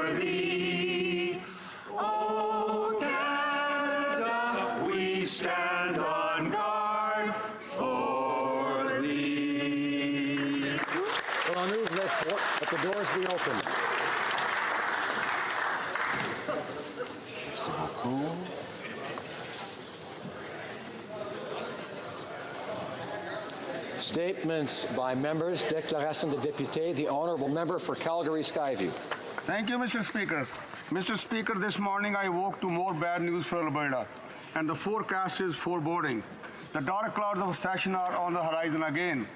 for thee. O Canada, we stand on guard for thee. Well, on move let the doors be open. Statements by members. Déclaration de député. The honourable member for Calgary-Skyview. Thank you, Mr. Speaker. Mr. Speaker, this morning I woke to more bad news for Alberta, and the forecast is foreboding. The dark clouds of recession are on the horizon again,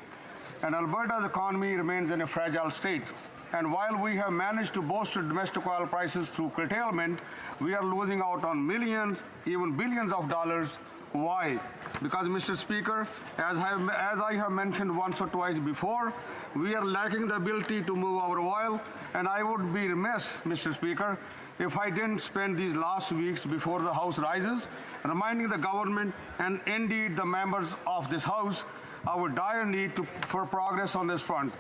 and Alberta's economy remains in a fragile state. And while we have managed to bolster domestic oil prices through curtailment, we are losing out on millions, even billions of dollars. Why? Because, Mr. Speaker, as I have mentioned once or twice before, we are lacking the ability to move our oil, and I would be remiss, Mr. Speaker, if I didn't spend these last weeks before the House rises reminding the government and indeed the members of this House our dire need for progress on this front.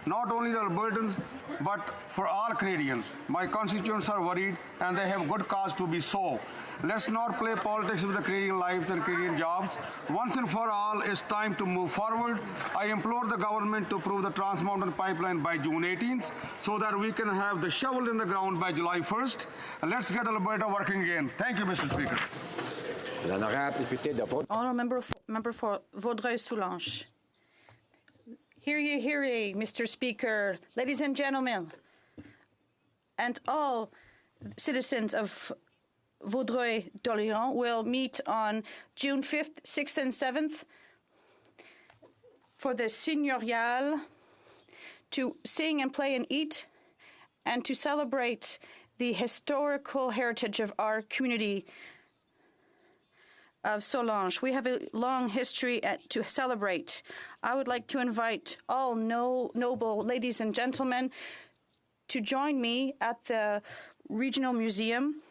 Not only the Albertans, but for all Canadians. My constituents are worried, and they have good cause to be so. Let's not play politics with the Canadian lives and Canadian jobs. Once and for all, it's time to move forward. I implore the government to approve the Trans Mountain Pipeline by June 18th so that we can have the shovel in the ground by July 1st. And let's get Alberta working again. Thank you, Mr. Speaker. Honourable member for Vaudreuil-Soulanges. Hear ye, hear ye, Mr. Speaker, ladies and gentlemen, and all citizens of Vaudreuil-Dorion will meet on June 5th, 6th, and 7th for the seigneurial to sing and play and eat and to celebrate the historical heritage of our community of Soulanges. We have a long history to celebrate. I would like to invite all noble ladies and gentlemen to join me at the Regional Museum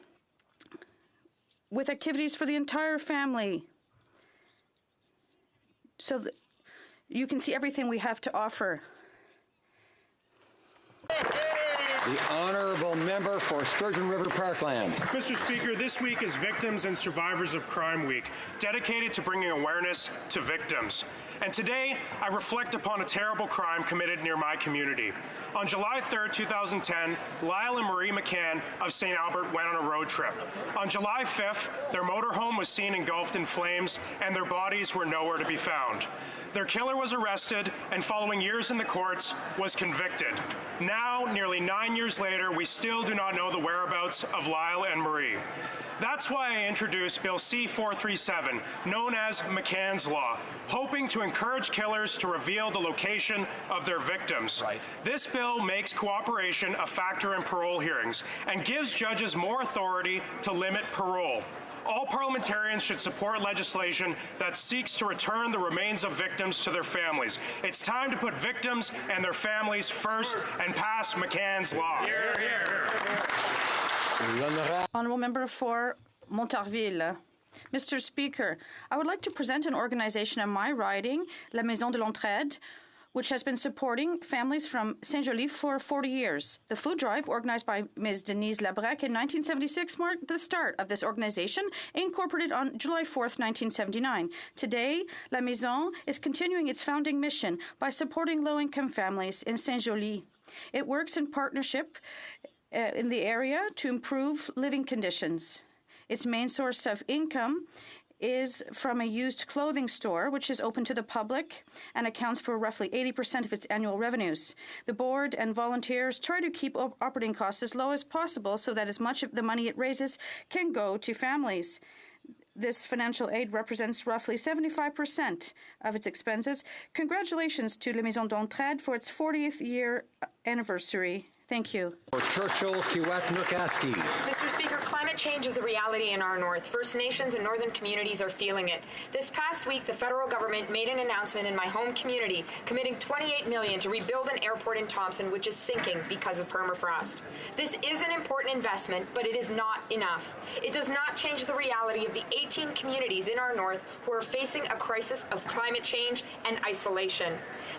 with activities for the entire family so that you can see everything we have to offer. The honourable member for Sturgeon River Parkland. Mr. Speaker, this week is Victims and Survivors of Crime Week, dedicated to bringing awareness to victims. And today, I reflect upon a terrible crime committed near my community. On July 3rd, 2010, Lyle and Marie McCann of St. Albert went on a road trip. On July 5th, their motorhome was seen engulfed in flames, and their bodies were nowhere to be found. Their killer was arrested and, following years in the courts, was convicted. Now, nearly 9 years later, we still do not know the whereabouts of Lyle and Marie. That's why I introduced Bill C-437, known as McCann's Law, hoping to encourage killers to reveal the location of their victims. Right. This bill makes cooperation a factor in parole hearings and gives judges more authority to limit parole. All parliamentarians should support legislation that seeks to return the remains of victims to their families. It's time to put victims and their families first and pass McCann's Law. Hear, hear. Honourable member for Montarville. Mr. Speaker, I would like to present an organization in my riding, La Maison de l'Entraide, which has been supporting families from Saint-Joly for 40 years. The food drive, organized by Ms. Denise Labrec in 1976, marked the start of this organization, incorporated on July 4th, 1979. Today, La Maison is continuing its founding mission by supporting low-income families in Saint-Joly. It works in partnership in the area to improve living conditions. Its main source of income is from a used clothing store, which is open to the public and accounts for roughly 80% of its annual revenues. The board and volunteers try to keep operating costs as low as possible so that as much of the money it raises can go to families. This financial aid represents roughly 75% of its expenses. Congratulations to La Maison d'Entraide for its 40th year anniversary. Thank you. For Churchill, Kiewit, Nukaski. Mr. Speaker, climate change is a reality in our north. First Nations and northern communities are feeling it. This past week, the federal government made an announcement in my home community committing $28 million to rebuild an airport in Thompson, which is sinking because of permafrost. This is an important investment, but it is not enough. It does not change the reality of the 18 communities in our north who are facing a crisis of climate change and isolation.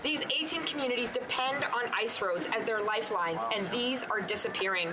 These 18 communities depend on ice roads as their lifelines, and these are disappearing.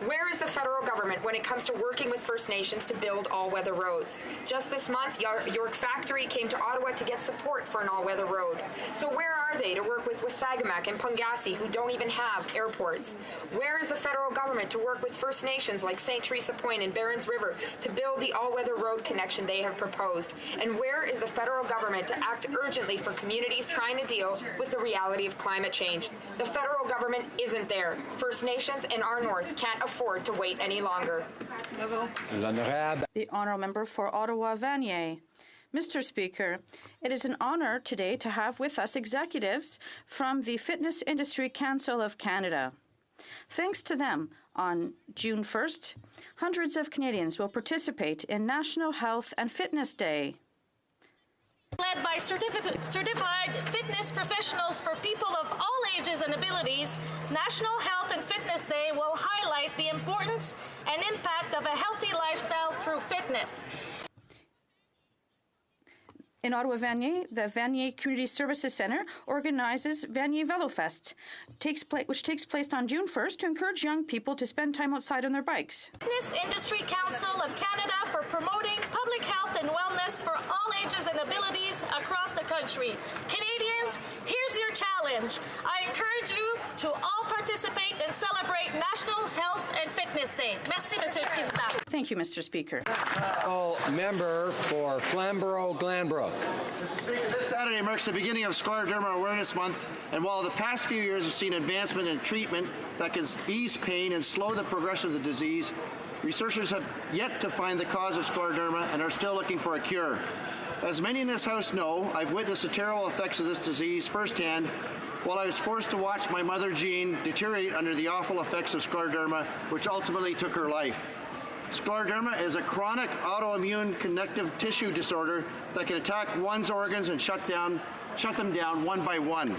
Where is the federal government when it comes to working with First Nations to build all-weather roads? Just this month, York Factory came to Ottawa to get support for an all-weather road. So where are they to work with Wasagamak and Pungassi, who don't even have airports? Where is the federal government to work with First Nations like St. Teresa Point and Barons River to build the all-weather road connection they have proposed? And where is the federal government to act urgently for communities trying to deal with the reality of climate change? The federal government isn't there. First Nations and our north can't afford to wait any longer. The honourable member for Ottawa-Vanier. Mr. Speaker, it is an honour today to have with us executives from the Fitness Industry Council of Canada. Thanks to them, on June 1st, hundreds of Canadians will participate in National Health and Fitness Day. Led by certified fitness professionals for people of all ages and abilities, National Health and Fitness Day will highlight the importance and impact of a healthy lifestyle through fitness. In Ottawa-Vanier, the Vanier Community Services Centre organizes Vanier VeloFest, which takes place on June 1st to encourage young people to spend time outside on their bikes. Fitness Industry Council of Canada for promoting public health and wellness for all ages and abilities across the country. Canadians, here's your challenge. I encourage you to all participate and celebrate National Health and Fitness Day. Merci, Monsieur le Président. Thank you, Mr. Speaker. Member for Flamborough-Glanbrook. Mr. Speaker, this Saturday marks the beginning of Scleroderma Awareness Month, and while the past few years have seen advancement in treatment that can ease pain and slow the progression of the disease, researchers have yet to find the cause of scleroderma and are still looking for a cure. As many in this House know, I've witnessed the terrible effects of this disease firsthand while I was forced to watch my mother, Jean, deteriorate under the awful effects of scleroderma, which ultimately took her life. Scleroderma is a chronic autoimmune connective tissue disorder that can attack one's organs and shut them down one by one.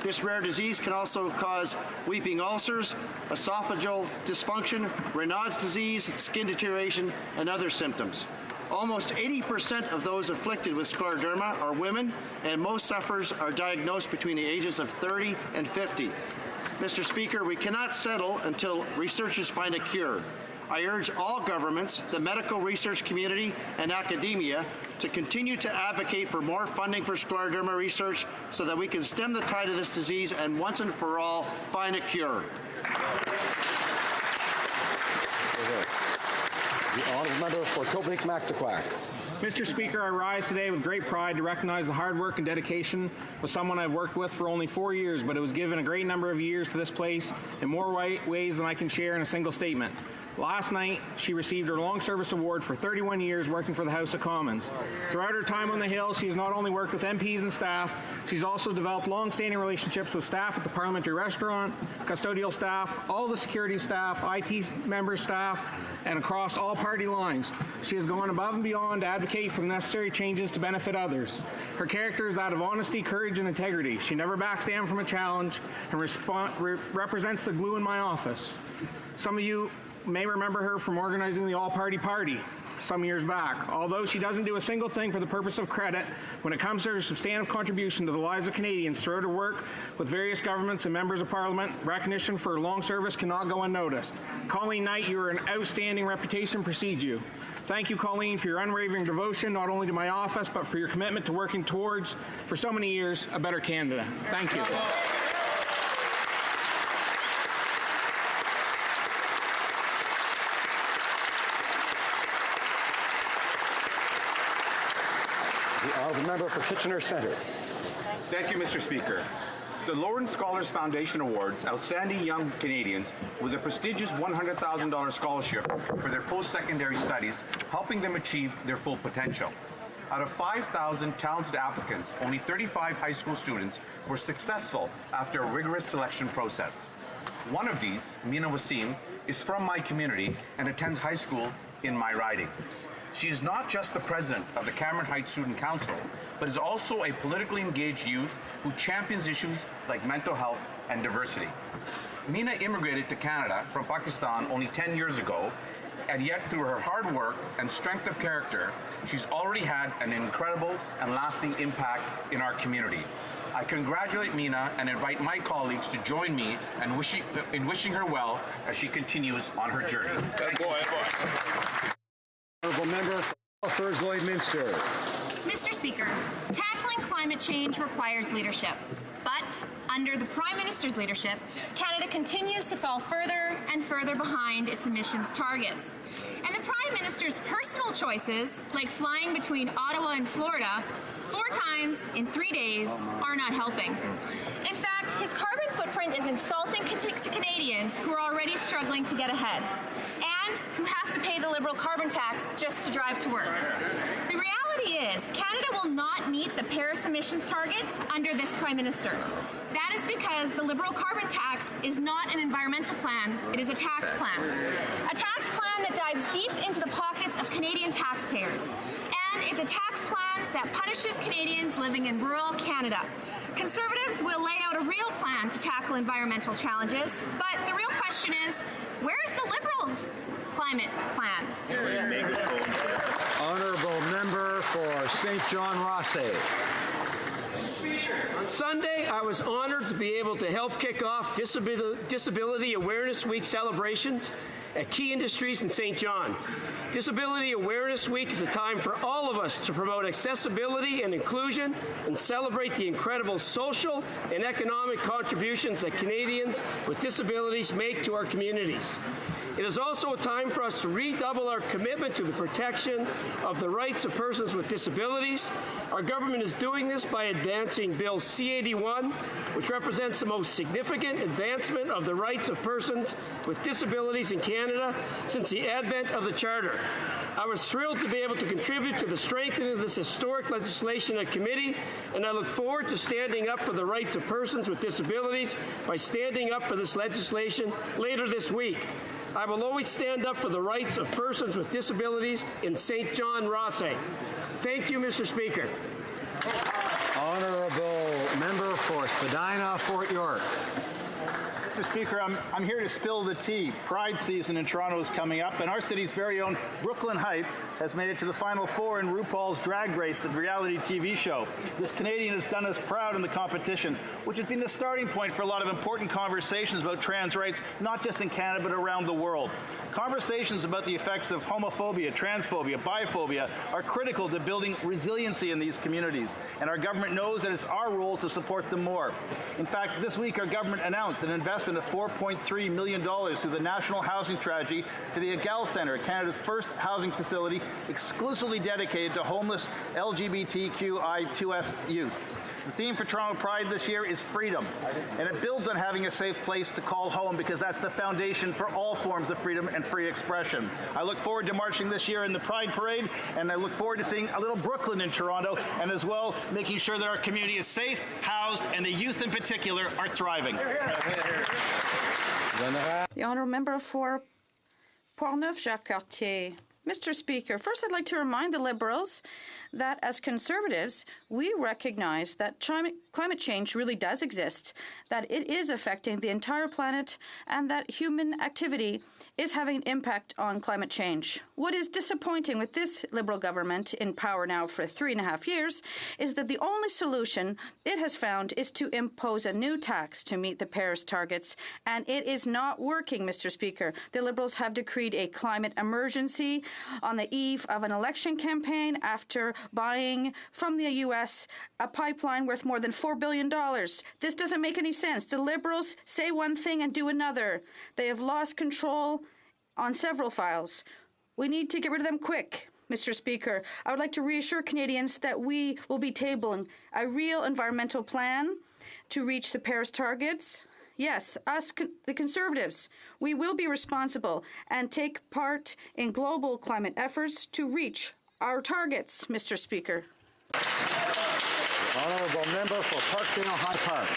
This rare disease can also cause weeping ulcers, esophageal dysfunction, Raynaud's disease, skin deterioration, and other symptoms. Almost 80% of those afflicted with scleroderma are women, and most sufferers are diagnosed between the ages of 30 and 50. Mr. Speaker, we cannot settle until researchers find a cure. I urge all governments, the medical research community, and academia to continue to advocate for more funding for scleroderma research so that we can stem the tide of this disease and once and for all find a cure. The honourable member for Tobique-Mactaquac. Mr. Speaker, I rise today with great pride to recognize the hard work and dedication of someone I've worked with for only 4 years, but it was given a great number of years to this place in more ways than I can share in a single statement. Last night, she received her Long Service Award for 31 years working for the House of Commons. Throughout her time on the Hill, she has not only worked with MPs and staff, she's also developed long-standing relationships with staff at the Parliamentary Restaurant, custodial staff, all the security staff, IT member staff, and across all party lines. She has gone above and beyond to advocate for the necessary changes to benefit others. Her character is that of honesty, courage, and integrity. She never backs down from a challenge and represents the glue in my office. Some of you may remember her from organizing the all-party party some years back. Although she doesn't do a single thing for the purpose of credit, when it comes to her substantive contribution to the lives of Canadians throughout her work with various governments and members of Parliament, recognition for her long service cannot go unnoticed. Colleen Knight, you are an outstanding reputation precedes you. Thank you, Colleen, for your unwavering devotion, not only to my office, but for your commitment to working towards, for so many years, a better Canada. Thank you. The honourable member for Kitchener Centre. Thank you, Mr. Speaker. The Lawrence Scholars Foundation awards outstanding young Canadians with a prestigious $100,000 scholarship for their post-secondary studies, helping them achieve their full potential. Out of 5,000 talented applicants, only 35 high school students were successful after a rigorous selection process. One of these, Mina Wasim, is from my community and attends high school in my riding. She is not just the president of the Cameron Heights Student Council, but is also a politically engaged youth who champions issues like mental health and diversity. Mina immigrated to Canada from Pakistan only 10 years ago, and yet through her hard work and strength of character, she's already had an incredible and lasting impact in our community. I congratulate Mina and invite my colleagues to join me in wishing her well as she continues on her journey. Good boy. Honourable Member for Lloydminster. Mr. Speaker, tackling climate change requires leadership. But under the Prime Minister's leadership, Canada continues to fall further and further behind its emissions targets. And the Prime Minister's personal choices, like flying between Ottawa and Florida 4 times in 3 days, are not helping. In fact, his carbon footprint is insulting to Canadians who are already struggling to get ahead and who have to pay the Liberal carbon tax just to drive to work. The reality is, Canada will not meet the Paris emissions targets under this Prime Minister. That is because the Liberal carbon tax is not an environmental plan, it is a tax plan. A tax plan that dives deep into the pockets of Canadian taxpayers. And it's a tax plan that punishes Canadians living in rural Canada. Conservatives will lay out a real plan to tackle environmental challenges, but the real question is, where's the Liberals' climate plan? Honourable Member for St. John Rothsay. On Sunday, I was honored to be able to help kick off Disability Awareness Week celebrations at key industries in St. John. Disability Awareness Week is a time for all of us to promote accessibility and inclusion and celebrate the incredible social and economic contributions that Canadians with disabilities make to our communities. It is also a time for us to redouble our commitment to the protection of the rights of persons with disabilities. Our government is doing this by advancing Bill C-81, which represents the most significant advancement of the rights of persons with disabilities in Canada since the advent of the Charter. I was thrilled to be able to contribute to the strengthening of this historic legislation at committee, and I look forward to standing up for the rights of persons with disabilities by standing up for this legislation later this week. I will always stand up for the rights of persons with disabilities in St. John Rothsay. Thank you, Mr. Speaker. Honourable Member for Spadina, Fort York. Mr. Speaker, I'm here to spill the tea. Pride season in Toronto is coming up, and our city's very own Brooklyn Heights has made it to the Final Four in RuPaul's Drag Race, the reality TV show. This Canadian has done us proud in the competition, which has been the starting point for a lot of important conversations about trans rights, not just in Canada, but around the world. Conversations about the effects of homophobia, transphobia, biphobia are critical to building resiliency in these communities, and our government knows that it's our role to support them more. In fact, this week our government announced an investment of $4.3 million through the National Housing Strategy for the Egal Centre, Canada's first housing facility exclusively dedicated to homeless LGBTQI2S youth. The theme for Toronto Pride this year is freedom, and it builds on having a safe place to call home because that's the foundation for all forms of freedom and free expression. I look forward to marching this year in the Pride Parade, and I look forward to seeing a little Brooklyn in Toronto, and as well making sure that our community is safe, housed, and the youth in particular are thriving. The Honourable Member for Portneuf-Jacques-Cartier. Mr. Speaker, first I'd like to remind the Liberals that as Conservatives, we recognize that climate change really does exist, that it is affecting the entire planet, and that human activity is having an impact on climate change. What is disappointing with this Liberal government in power now for 3.5 years is that the only solution it has found is to impose a new tax to meet the Paris targets, and it is not working, Mr. Speaker. The Liberals have decreed a climate emergency on the eve of an election campaign after buying from the U.S. a pipeline worth more than $4 billion. This doesn't make any sense. The Liberals say one thing and do another. They have lost control on several files. We need to get rid of them quick. Mr. Speaker, I would like to reassure Canadians that we will be tabling a real environmental plan to reach the Paris targets. Yes, us, the Conservatives, we will be responsible and take part in global climate efforts to reach our targets, Mr. Speaker. Honourable Member for Parkdale High Park.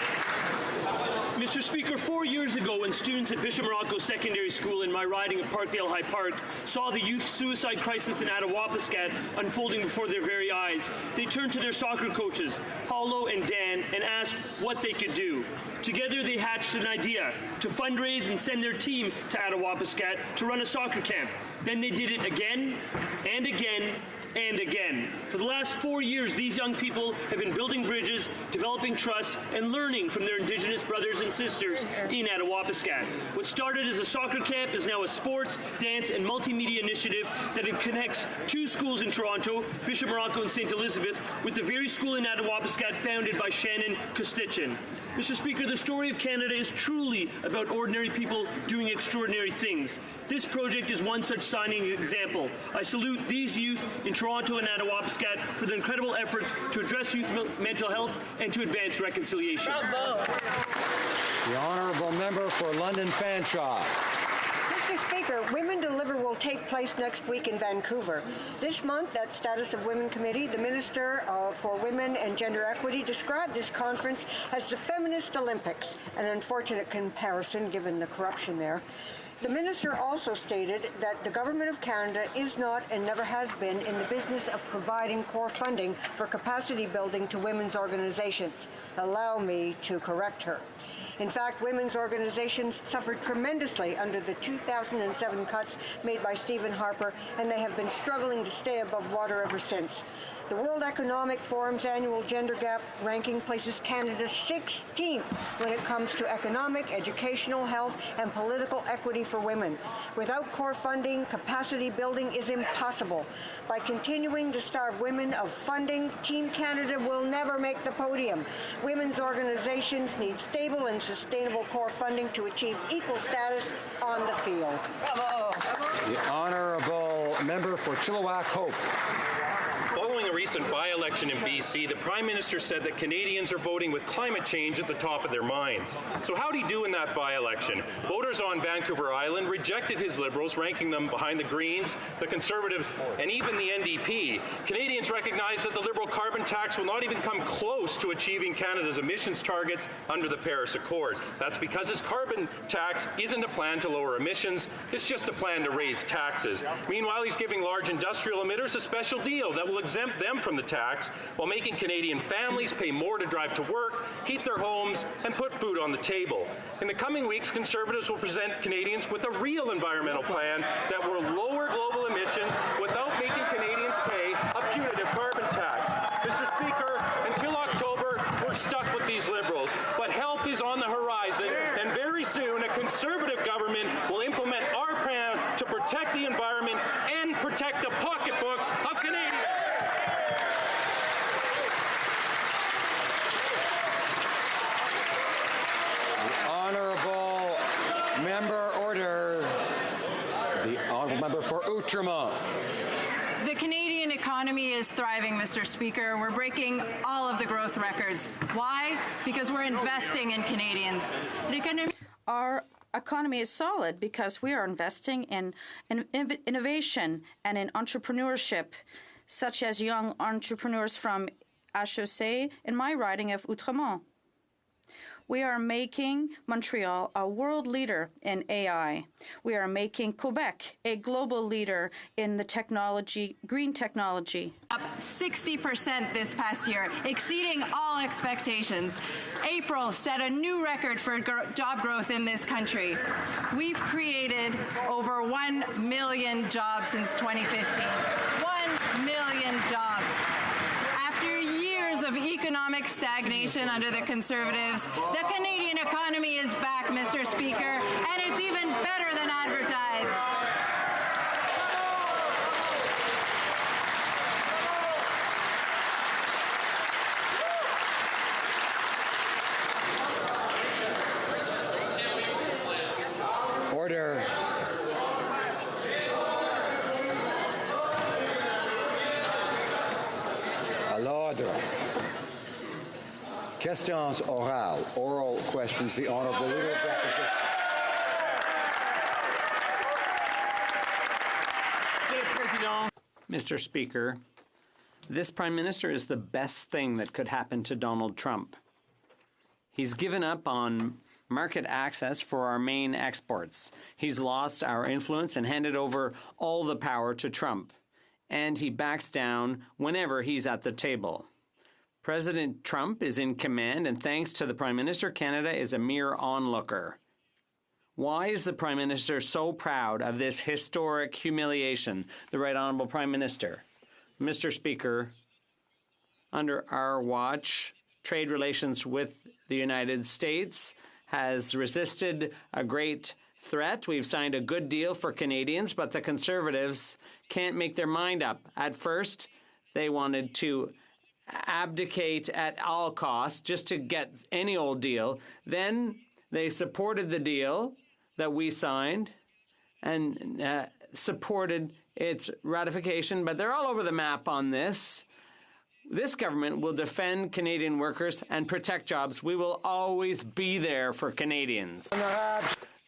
Mr. Speaker, 4 years ago, when students at Bishop Morocco Secondary School in my riding of Parkdale High Park saw the youth suicide crisis in Attawapiskat unfolding before their very eyes, they turned to their soccer coaches, Paulo and Dan, and asked what they could do. Together, they hatched an idea to fundraise and send their team to Attawapiskat to run a soccer camp. Then they did it again and again and again. For the last 4 years, these young people have been building bridges, developing trust, and learning from their Indigenous brothers and sisters in Attawapiskat. What started as a soccer camp is now a sports, dance, and multimedia initiative that connects 2 schools in Toronto, Bishop Morocco and St. Elizabeth, with the very school in Attawapiskat founded by Shannon Kostichin. Mr. Speaker, the story of Canada is truly about ordinary people doing extraordinary things. This project is one such shining example. I salute these youth in Toronto and Attawapiskat for their incredible efforts to address youth mental health and to advance reconciliation. Bravo. The honourable member for London Fanshawe. Mr. Speaker, Women Deliver will take place next week in Vancouver. This month, at Status of Women Committee, the Minister for Women and Gender Equity described this conference as the Feminist Olympics, an unfortunate comparison given the corruption there. The minister also stated that the Government of Canada is not and never has been in the business of providing core funding for capacity building to women's organizations. Allow me to correct her. In fact, women's organizations suffered tremendously under the 2007 cuts made by Stephen Harper, and they have been struggling to stay above water ever since. The World Economic Forum's annual gender gap ranking places Canada 16th when it comes to economic, educational, health, and political equity for women. Without core funding, capacity building is impossible. By continuing to starve women of funding, Team Canada will never make the podium. Women's organizations need stable and sustainable core funding to achieve equal status on the field. Bravo. The honourable member for Chilliwack Hope. Following a recent by-election in BC, the Prime Minister said that Canadians are voting with climate change at the top of their minds. So how'd he do in that by-election? Voters on Vancouver Island rejected his Liberals, ranking them behind the Greens, the Conservatives, and even the NDP. Canadians recognize that the Liberal carbon tax will not even come close to achieving Canada's emissions targets under the Paris Accord. That's because his carbon tax isn't a plan to lower emissions, it's just a plan to raise taxes. Meanwhile, he's giving large industrial emitters a special deal that will exempt them from the tax while making Canadian families pay more to drive to work, heat their homes, and put food on the table. In the coming weeks, Conservatives will present Canadians with a real environmental plan that will lower global emissions without making Canadians pay a punitive carbon tax. Mr. Speaker, until October, we're stuck with these Liberals, but help is on the horizon, and very soon a Conservative government will implement our plan to protect the environment and protect the pocketbooks of Canadians. Honourable member order. The honourable member for Outremont. The Canadian economy is thriving, Mr. Speaker. We're breaking all of the growth records. Why? Because we're investing in Canadians. Our economy is solid because we are investing in innovation and in entrepreneurship, such as young entrepreneurs from HoC in my riding of Outremont. We are making Montreal a world leader in AI. We are making Quebec a global leader in the technology, green technology. Up 60% this past year, exceeding all expectations. April set a new record for job growth in this country. We've created over 1 million jobs since 2015. 1 million jobs. After years of economic stagnation under the Conservatives, the Canadian economy is back, Mr. Speaker, and it's even better than advertised. Order. À l'ordre. Questions orales. Oral questions. The Honourable Leader of the Opposition. Mr. Speaker, this Prime Minister is the best thing that could happen to Donald Trump. He's given up on market access for our main exports. He's lost our influence and handed over all the power to Trump. And he backs down whenever he's at the table. President Trump is in command, and thanks to the Prime Minister, Canada is a mere onlooker. Why is the Prime Minister so proud of this historic humiliation? The Right Honourable Prime Minister. Mr. Speaker, under our watch, trade relations with the United States has resisted a great threat. We've signed a good deal for Canadians, but the Conservatives can't make their mind up. At first, they wanted to abdicate at all costs just to get any old deal. Then they supported the deal that we signed and supported its ratification, but they're all over the map on this. This government will defend Canadian workers and protect jobs. We will always be there for Canadians.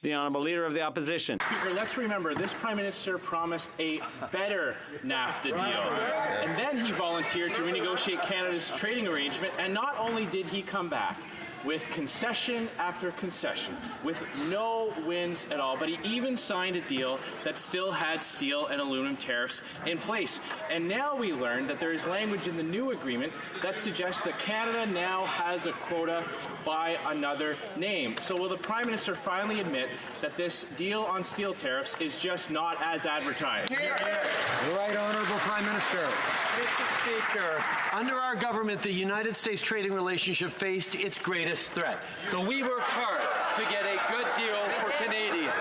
The Honourable Leader of the Opposition. Speaker, let's remember, this Prime Minister promised a better NAFTA deal. And then he volunteered to renegotiate Canada's trading arrangement, and not only did he come back with concession after concession, with no wins at all, but he even signed a deal that still had steel and aluminum tariffs in place. And now we learn that there is language in the new agreement that suggests that Canada now has a quota by another name. So will the Prime Minister finally admit that this deal on steel tariffs is just not as advertised? The Right Honourable Prime Minister. Mr. Speaker, under our government, the United States trading relationship faced its greatest threat. So we worked hard to get a good deal for Canadians.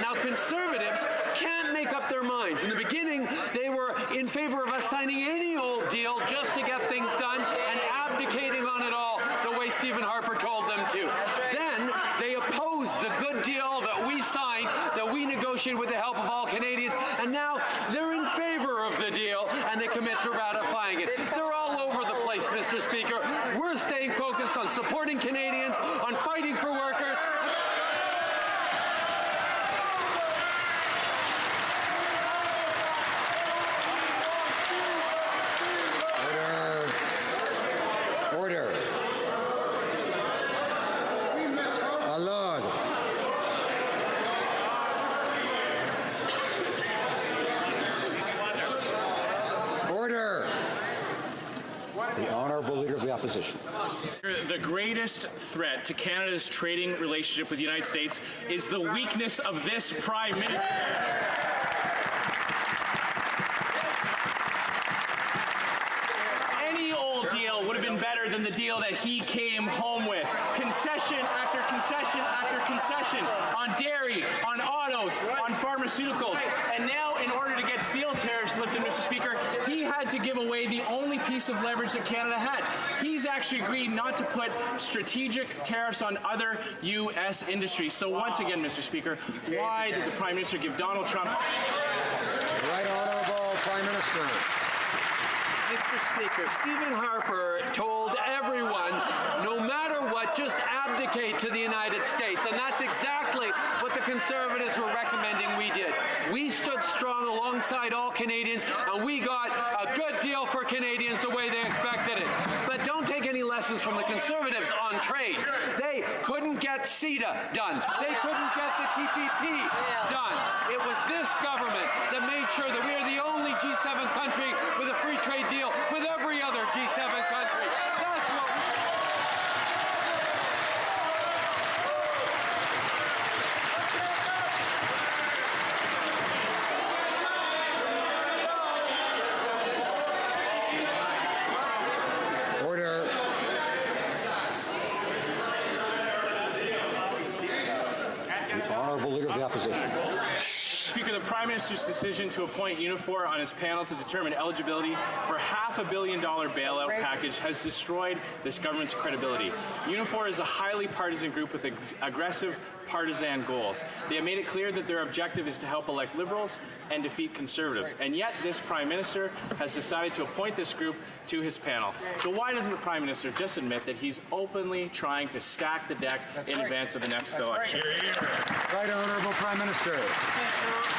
Now, Conservatives can't make up their minds. In the beginning, they were in favor of us signing any old deal just to get things done and abdicating on it all the way Stephen Harper told them to. Then they opposed the good deal that we signed, that we negotiated with the help of all Canadians, and now they're in favor of the deal and they commit to ratifying it. They're all over the place, Mr. Speaker. We're staying focused on supporting Canadians, on fighting for workers. Order. Alors. Order. The Honourable Leader of the Opposition. The greatest threat to Canada's trading relationship with the United States is the weakness of this Prime Minister. Any old deal would have been better than the deal that he came home with. Concession after concession after concession on dairy, on autos, on pharmaceuticals. And now, in order to get steel tariffs lifted, Mr. Speaker, he had to give away the only piece of leverage that Canada had. He's actually agreed not to put strategic tariffs on other U.S. industries. So once again, Mr. Speaker, why did the Prime Minister give Donald Trump... The Right Honourable Prime Minister. Mr. Speaker, Stephen Harper told everyone, no matter what, just abdicate to the United States. And that's exactly what the Conservatives were recommending we did. We stood strong alongside all Canadians, and we got a good deal for Canadians the way they expected it. But don't take any lessons from the Conservatives on trade. They couldn't get CETA done. They couldn't get the TPP done. It was this government that made sure that we are the only G7 country with a free trade deal with every other G7 country. That's what Order. The Honourable Leader of the Opposition. Speaker, the Prime Minister's decision to appoint Unifor on his panel to determine eligibility for $500 million bailout package has destroyed this government's credibility. Unifor is a highly partisan group with aggressive partisan goals. They have made it clear that their objective is to help elect Liberals and defeat Conservatives. And yet this Prime Minister has decided to appoint this group to his panel. So why doesn't the Prime Minister just admit that he's openly trying to stack the deck in advance of the next election? Right Honourable Prime Minister.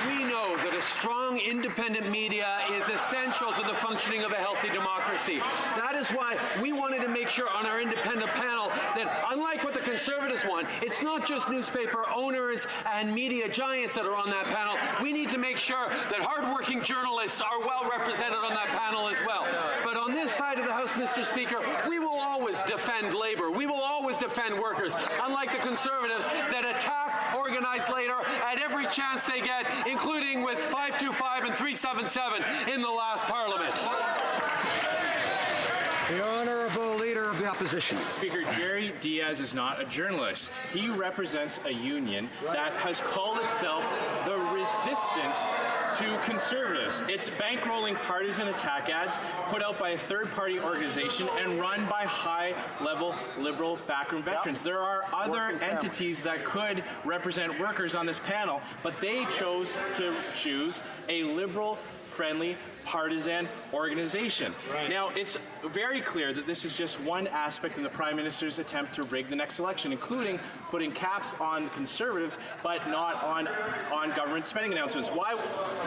We know that a strong independent media is essential to the functioning of a healthy democracy. That is why we wanted to make sure on our independent panel that, unlike what the Conservatives want, it's not just newspaper owners and media giants that are on that panel. We need to make sure that hardworking journalists are well represented on that panel as well. But on this side of the House, Mr. Speaker, we will always defend labor. We will always defend workers, unlike the Conservatives that attack organized labor at every chance they get, including with 525 and 377 in the last Parliament. The Honourable Leader of the Opposition. Speaker, Jerry Diaz is not a journalist. He represents a union that has called itself the Resistance to Conservatives. It's bankrolling partisan attack ads put out by a third-party organization and run by high-level Liberal backroom veterans. There are other entities that could represent workers on this panel, but they chose to choose a Liberal-friendly partisan organization. Right. Now, it's very clear that this is just one aspect in the Prime Minister's attempt to rig the next election, including putting caps on Conservatives, but not on government spending announcements. Why?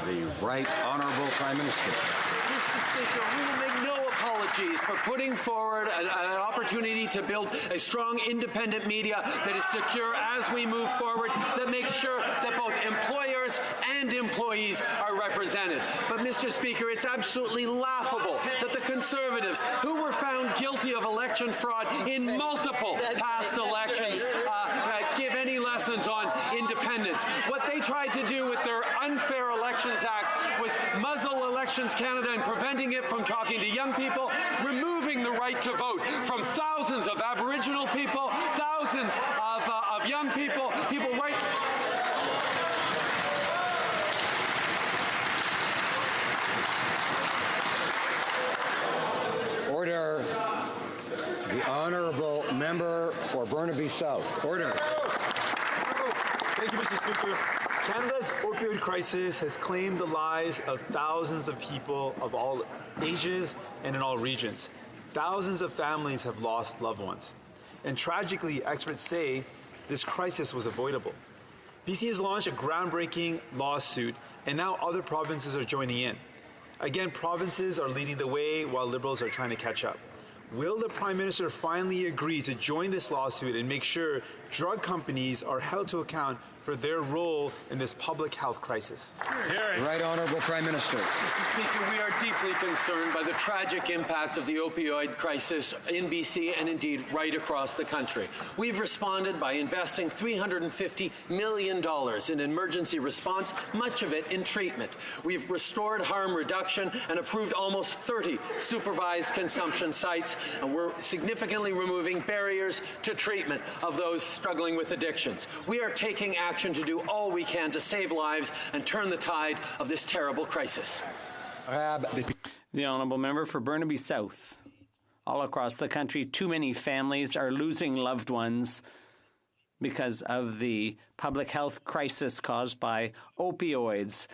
The Right Honourable Prime Minister. Mr. Speaker, we will make no apologies for putting forward an opportunity to build a strong independent media that is secure as we move forward, that makes sure that both employers and employees are represented. But, Mr. Speaker, it's absolutely laughable that the Conservatives, who were found guilty of election fraud in multiple past elections, give any lessons on independence. What they tried to do with their Unfair Elections Act was muzzle Elections Canada and preventing it from talking to young people, removing the right to vote from thousands of Aboriginal people, thousands of young people, right. Order. The Honourable Member for Burnaby South. Order. Thank you, Mr. Speaker. Canada's opioid crisis has claimed the lives of thousands of people of all ages and in all regions. Thousands of families have lost loved ones. And tragically, experts say this crisis was avoidable. BC has launched a groundbreaking lawsuit, and now other provinces are joining in. Again, provinces are leading the way while Liberals are trying to catch up. Will the Prime Minister finally agree to join this lawsuit and make sure drug companies are held to account for their role in this public health crisis? Right Honourable Prime Minister. Mr. Speaker, we are deeply concerned by the tragic impact of the opioid crisis in BC and indeed right across the country. We've responded by investing $350 million in emergency response, much of it in treatment. We've restored harm reduction and approved almost 30 supervised consumption sites, and we're significantly removing barriers to treatment of those struggling with addictions. We are taking action to do all we can to save lives and turn the tide of this terrible crisis. The Honourable Member for Burnaby South. All across the country, too many families are losing loved ones because of the public health crisis caused by opioids.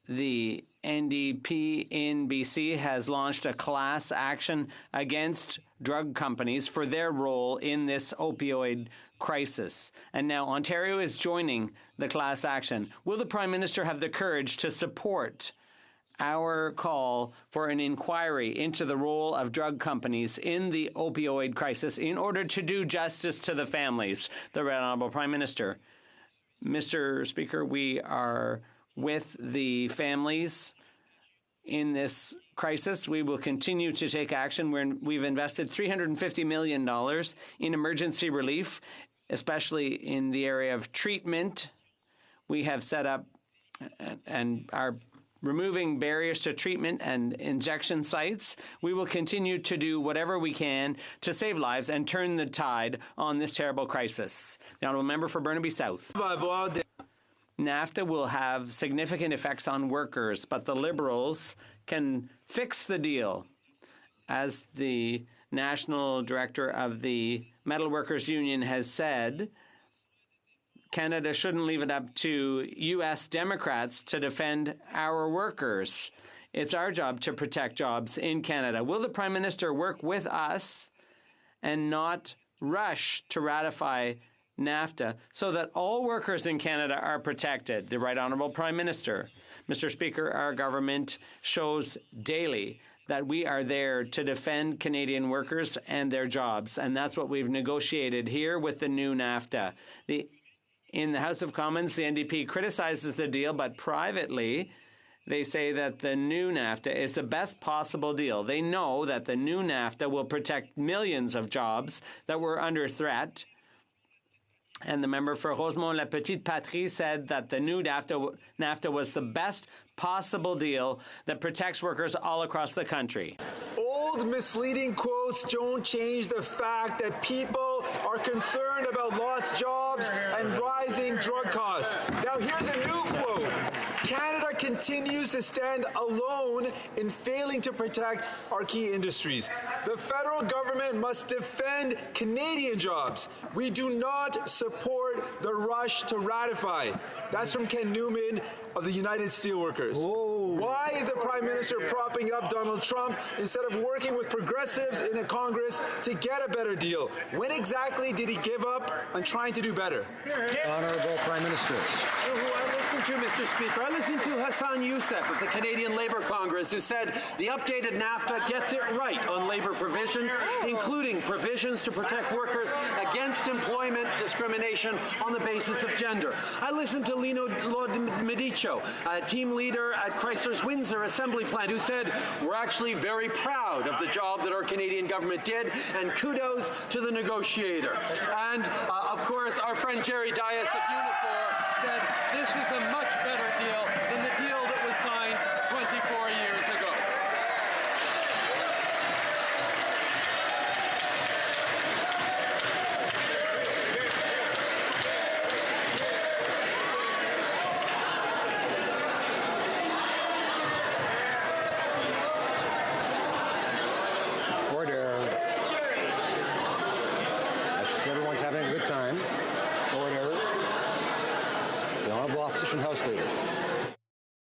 The NDP in BC has launched a class action against drug companies for their role in this opioid crisis. And now Ontario is joining the class action. Will the Prime Minister have the courage to support our call for an inquiry into the role of drug companies in the opioid crisis in order to do justice to the families? The Right Honourable Prime Minister. Mr. Speaker, we are with the families in this crisis. We will continue to take action. We've invested $350 million in emergency relief, especially in the area of treatment. We have set up and are removing barriers to treatment and injection sites. We will continue to do whatever we can to save lives and turn the tide on this terrible crisis. The Honourable Member for Burnaby South. NAFTA will have significant effects on workers, but the Liberals can fix the deal. As the National Director of the Metal Workers Union has said, Canada shouldn't leave it up to U.S. Democrats to defend our workers. It's our job to protect jobs in Canada. Will the Prime Minister work with us and not rush to ratify NAFTA so that all workers in Canada are protected? The Right Honourable Prime Minister. Mr. Speaker, our government shows daily that we are there to defend Canadian workers and their jobs, and that's what we've negotiated here with the new NAFTA. In the House of Commons, the NDP criticizes the deal, but privately, they say that the new NAFTA is the best possible deal. They know that the new NAFTA will protect millions of jobs that were under threat. And the member for Rosemont-La Petite Patrie said that the new NAFTA was the best possible deal that protects workers all across the country. Old misleading quotes don't change the fact that people are concerned about lost jobs and rising drug costs. Now here's a new quote. Canada continues to stand alone in failing to protect our key industries. The federal government must defend Canadian jobs. We do not support the rush to ratify. That's from Ken Newman of the United Steelworkers. Why is the Prime Minister propping up Donald Trump instead of working with progressives in a Congress to get a better deal? When exactly did he give up on trying to do better? Honourable Prime Minister. Who I listened to, Mr. Speaker. I listened to Hassan Youssef of the Canadian Labour Congress, who said the updated NAFTA gets it right on labour provisions, including provisions to protect workers against employment discrimination on the basis of gender. I listened to Lino Medicio, a team leader at Chrysler's Windsor Assembly Plant, who said, we're actually very proud of the job that our Canadian government did, and kudos to the negotiator. And, of course, our friend Jerry Dias of Unifor said, this is a much better deal than the deal that was signed 24 years ago. Order. Everyone's having a good time. Order. The Honourable Opposition House Leader.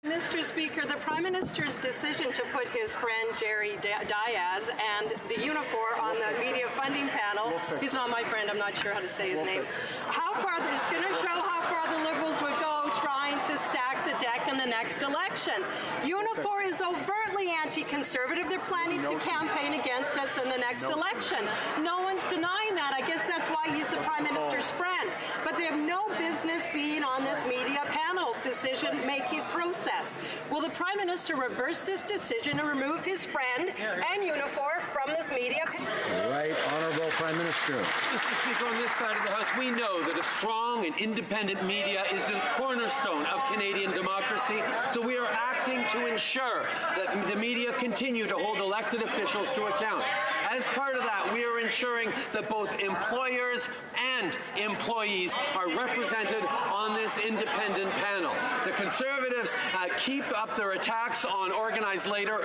Mr. Speaker, the Prime Minister's decision to put his friend Jerry Dias and the Unifor on the media funding panel, he's not my friend, I'm not sure how to say his name, how far this is going to show how far the Liberals would go trying to stack the deck in the next election. Unifor is overtly anti-conservative. They're planning to campaign against us in the next election. No one's denying that. I guess that's why he's the Prime Minister's friend. But they have no business being on this media panel decision-making process. Will the Prime Minister reverse this decision and remove his friend and Unifor from this media panel? Right Honourable Prime Minister. Mr. Speaker, on this side of the House, we know that a strong and independent media is the cornerstone of Canadian democracy, so we are acting to ensure that the media continue to hold elected officials to account. As part of that, we are ensuring that both employers and employees are represented on this independent panel. The Conservatives keep up their attacks on organized labor.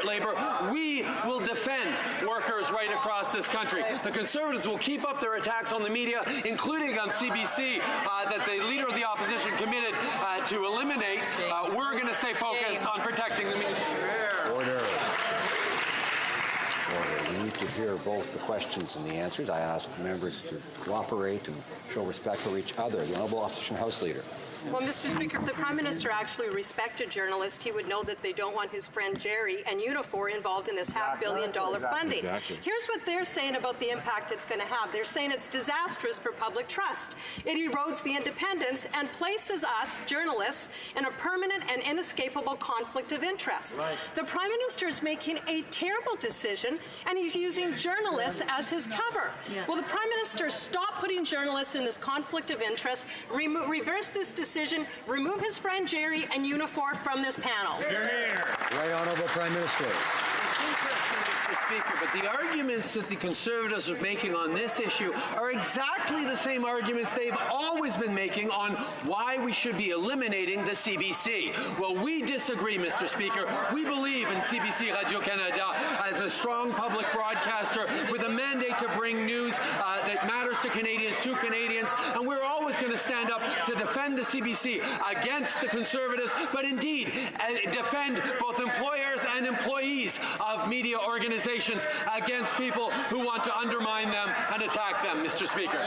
We will defend workers right across this country. The Conservatives will keep up their attacks on the media, including on CBC, that the Leader of the Opposition committed to eliminate. We're going to stay focused on protecting the media. Order. We need to hear both the questions and the answers. I ask members to cooperate and show respect for each other. The Honourable Opposition House Leader. Well, Mr. Speaker, if the Prime Minister actually respected journalists, he would know that they don't want his friend Jerry and Unifor involved in this $500 million funding. Here's what they're saying about the impact it's going to have. They're saying it's disastrous for public trust. It erodes the independence and places us, journalists, in a permanent and inescapable conflict of interest. The Prime Minister is making a terrible decision, and he's using journalists as his cover. Will the Prime Minister stop putting journalists in this conflict of interest, reverse this decision, remove his friend Jerry and Unifor from this panel? Right Honourable Prime Minister. Mr. Speaker, but the arguments that the Conservatives are making on this issue are exactly the same arguments they've always been making on why we should be eliminating the CBC. Well, we disagree, Mr. Speaker. We believe in CBC Radio-Canada as a strong public broadcaster with a mandate to bring news that matters to Canadians, and we're always going to stand up to defend the CBC against the Conservatives, but indeed defend both employers and employees of media organizations against people who want to undermine them and attack them, Mr. Speaker.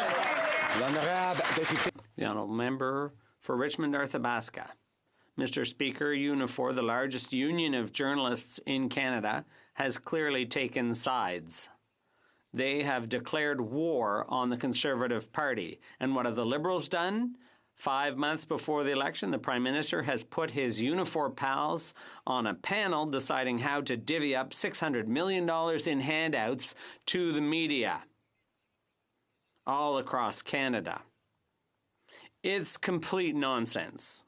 The honourable member for Richmond Arthabaska. Mr. Speaker, Unifor, the largest union of journalists in Canada, has clearly taken sides. They have declared war on the Conservative Party. And what have the Liberals done? 5 months before the election, the Prime Minister has put his Unifor pals on a panel deciding how to divvy up $600 million in handouts to the media all across Canada. It's complete nonsense.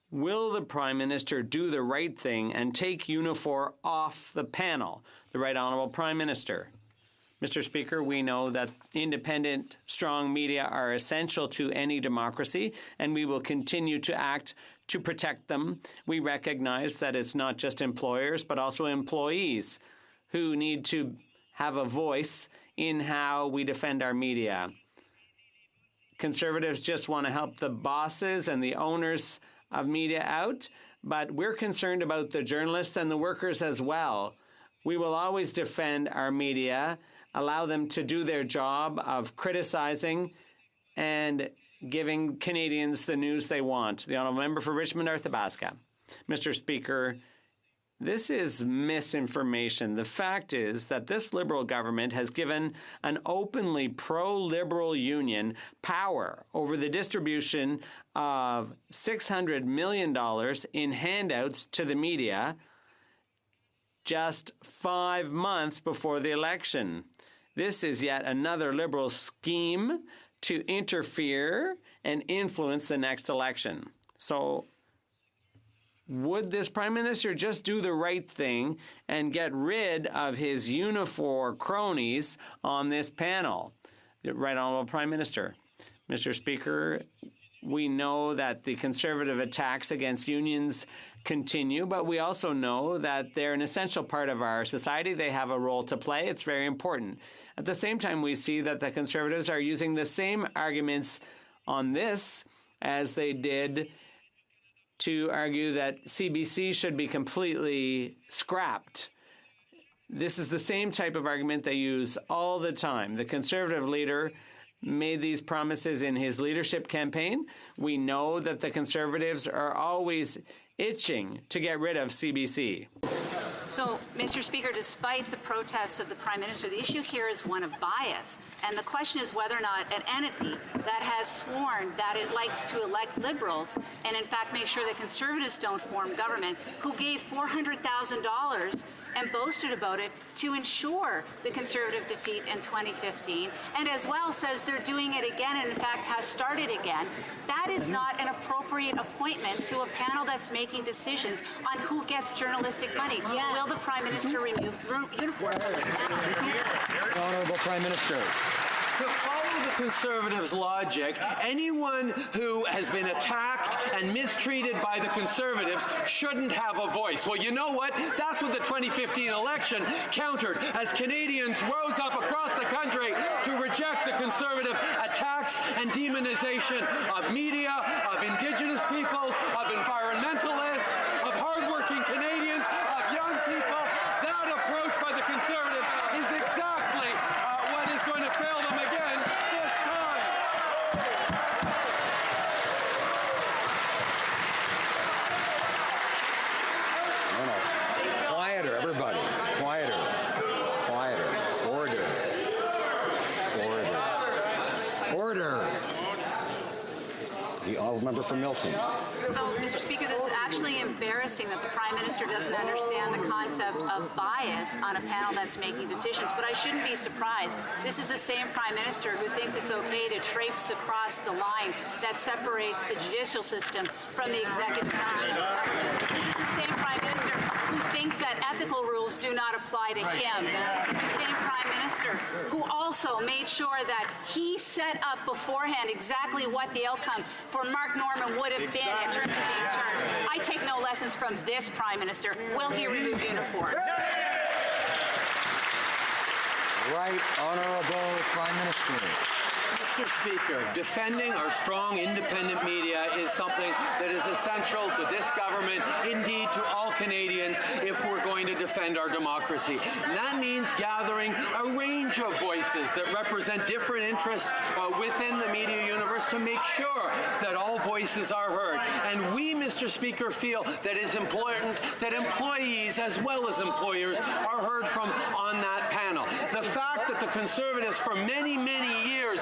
Will the Prime Minister do the right thing and take Unifor off the panel? The Right Honourable Prime Minister. Mr. Speaker, we know that independent, strong media are essential to any democracy, and we will continue to act to protect them. We recognize that it's not just employers, but also employees who need to have a voice in how we defend our media. Conservatives just want to help the bosses and the owners of media out, but we're concerned about the journalists and the workers as well. We will always defend our media, allow them to do their job of criticizing and giving Canadians the news they want. The honourable member for Richmond Arthabaska. Mr. Speaker, this is misinformation. The fact is that this Liberal government has given an openly pro-Liberal union power over the distribution of $600 million in handouts to the media just 5 months before the election. This is yet another Liberal scheme to interfere and influence the next election. So, would this Prime Minister just do the right thing and get rid of his Unifor cronies on this panel? Right Honourable Prime Minister. Mr. Speaker, we know that the Conservative attacks against unions continue, but we also know that they're an essential part of our society. They have a role to play. It's very important. At the same time, we see that the Conservatives are using the same arguments on this as they did to argue that CBC should be completely scrapped. This is the same type of argument they use all the time. The Conservative leader made these promises in his leadership campaign. We know that the Conservatives are always itching to get rid of CBC. So, Mr. Speaker, despite the protests of the Prime Minister, the issue here is one of bias. And the question is whether or not an entity that has sworn that it likes to elect Liberals and, in fact, make sure that Conservatives don't form government, who gave $400,000 and boasted about it to ensure the Conservative defeat in 2015, and as well says they're doing it again and, in fact, has started again, that is not an appropriate appointment to a panel that's making decisions on who gets journalistic money. Yes. Will the Prime Minister remove Unifor from this panel? Honourable Prime Minister. To follow the Conservatives' logic, anyone who has been attacked and mistreated by the Conservatives shouldn't have a voice. Well, you know what? That's what the 2015 election countered, as Canadians rose up across the country to reject the Conservative attacks and demonization of media, of Indigenous peoples, of environmentalists, of hardworking Canadians, of young people. That approach by the Conservatives is exactly what is going to fail them again this time. No. Quieter, everybody. Quieter. Quieter. Order. Order. Order. The honourable member for Milton. So, Mr. Speaker, this is actually embarrassing that the Prime Minister doesn't understand the concept of bias on a panel that's making decisions, but I shouldn't be surprised. This is the same Prime Minister who thinks it's okay to traipse across the line that separates the judicial system from the executive function of government. This is the same Prime Minister who thinks that ethical rules do not apply to him. This is the same Prime Minister who also made sure that he set up beforehand exactly what the outcome for Mark Norman would have been in terms of being charged. I take no lessons from this Prime Minister. Will he remove Unifor? Right Honourable Prime Minister. Mr. Speaker, defending our strong independent media is something that is essential to this government, indeed to all Canadians, if we're going to defend our democracy. And that means gathering a range of voices that represent different interests within the media universe to make sure that all voices are heard. And we, Mr. Speaker, feel that it is important that employees as well as employers are heard from on that panel. The fact that the Conservatives for many, many years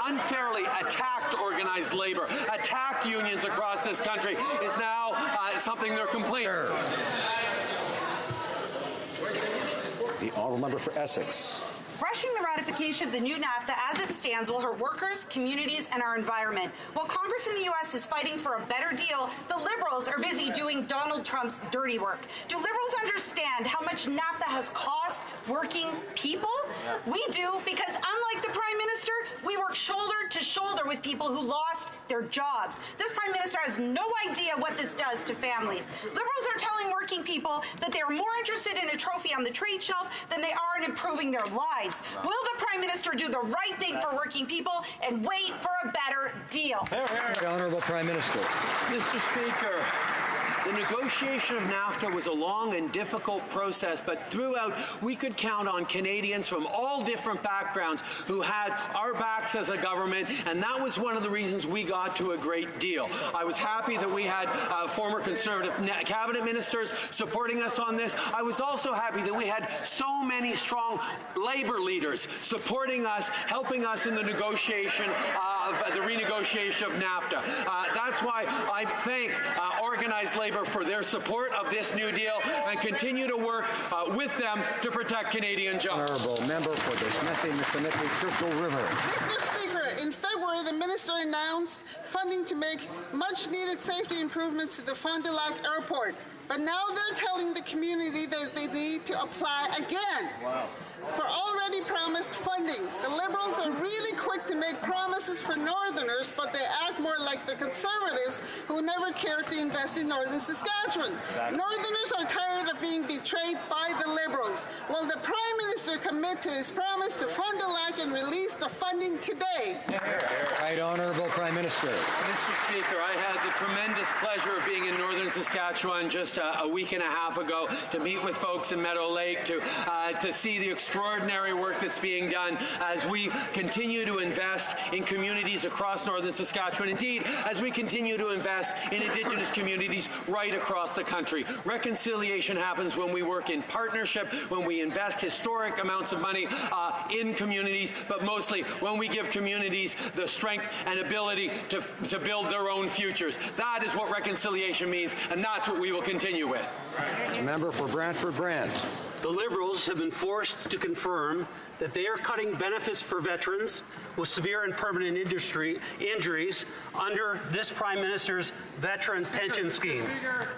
unfairly attacked organized labor, attacked unions across this country, is now something they're complaining. The Honourable Member for Essex. Rushing the ratification of the new NAFTA as it stands will hurt workers, communities, and our environment. While Congress in the U.S. is fighting for a better deal, the Liberals are busy doing Donald Trump's dirty work. Do Liberals understand how much NAFTA has cost working people? We do, because unlike the Prime Minister, we work shoulder to shoulder with people who lost their jobs. This Prime Minister has no idea what this does to families. Liberals are telling working people that they are more interested in a trophy on the trade shelf than they are in improving their lives. Will the Prime Minister do the right thing for working people and wait for a better deal? The Honourable Prime Minister. Mr. Speaker, the negotiation of NAFTA was a long and difficult process, but throughout we could count on Canadians from all different backgrounds who had our backs as a government, and that was one of the reasons we got to a great deal. I was happy that we had former Conservative cabinet ministers supporting us on this. I was also happy that we had so many strong Labour leaders supporting us, helping us in the negotiation of the renegotiation of NAFTA. That's why I thank organized Labour for their support of this new deal and continue to work with them to protect Canadian jobs. Honourable Member for the Smithfield Churchill River. Mr. Speaker, in February, the Minister announced funding to make much-needed safety improvements to the Fond du Lac Airport. But now they're telling the community that they need to apply again. Wow. For already promised funding. The Liberals are really quick to make promises for Northerners, but they act more like the Conservatives who never cared to invest in Northern Saskatchewan. Exactly. Northerners are tired of being betrayed by the Liberals. Will the Prime Minister commit to his promise to Fond du Lac and release the funding today? Right Honourable Prime Minister. Mr. Speaker, I had the tremendous pleasure of being in Northern Saskatchewan just a week and a half ago to meet with folks in Meadow Lake, to see the extraordinary work that's being done as we continue to invest in communities across Northern Saskatchewan. Indeed, as we continue to invest in Indigenous communities right across the country. Reconciliation happens when we work in partnership, when we invest historic amounts of money in communities, but mostly when we give communities the strength and ability to build their own futures. That is what reconciliation means, and that's what we will continue with. The member for Brantford Brant. The Liberals have been forced to confirm that they are cutting benefits for veterans with severe and permanent injuries under this Prime Minister's Veterans Pension Scheme.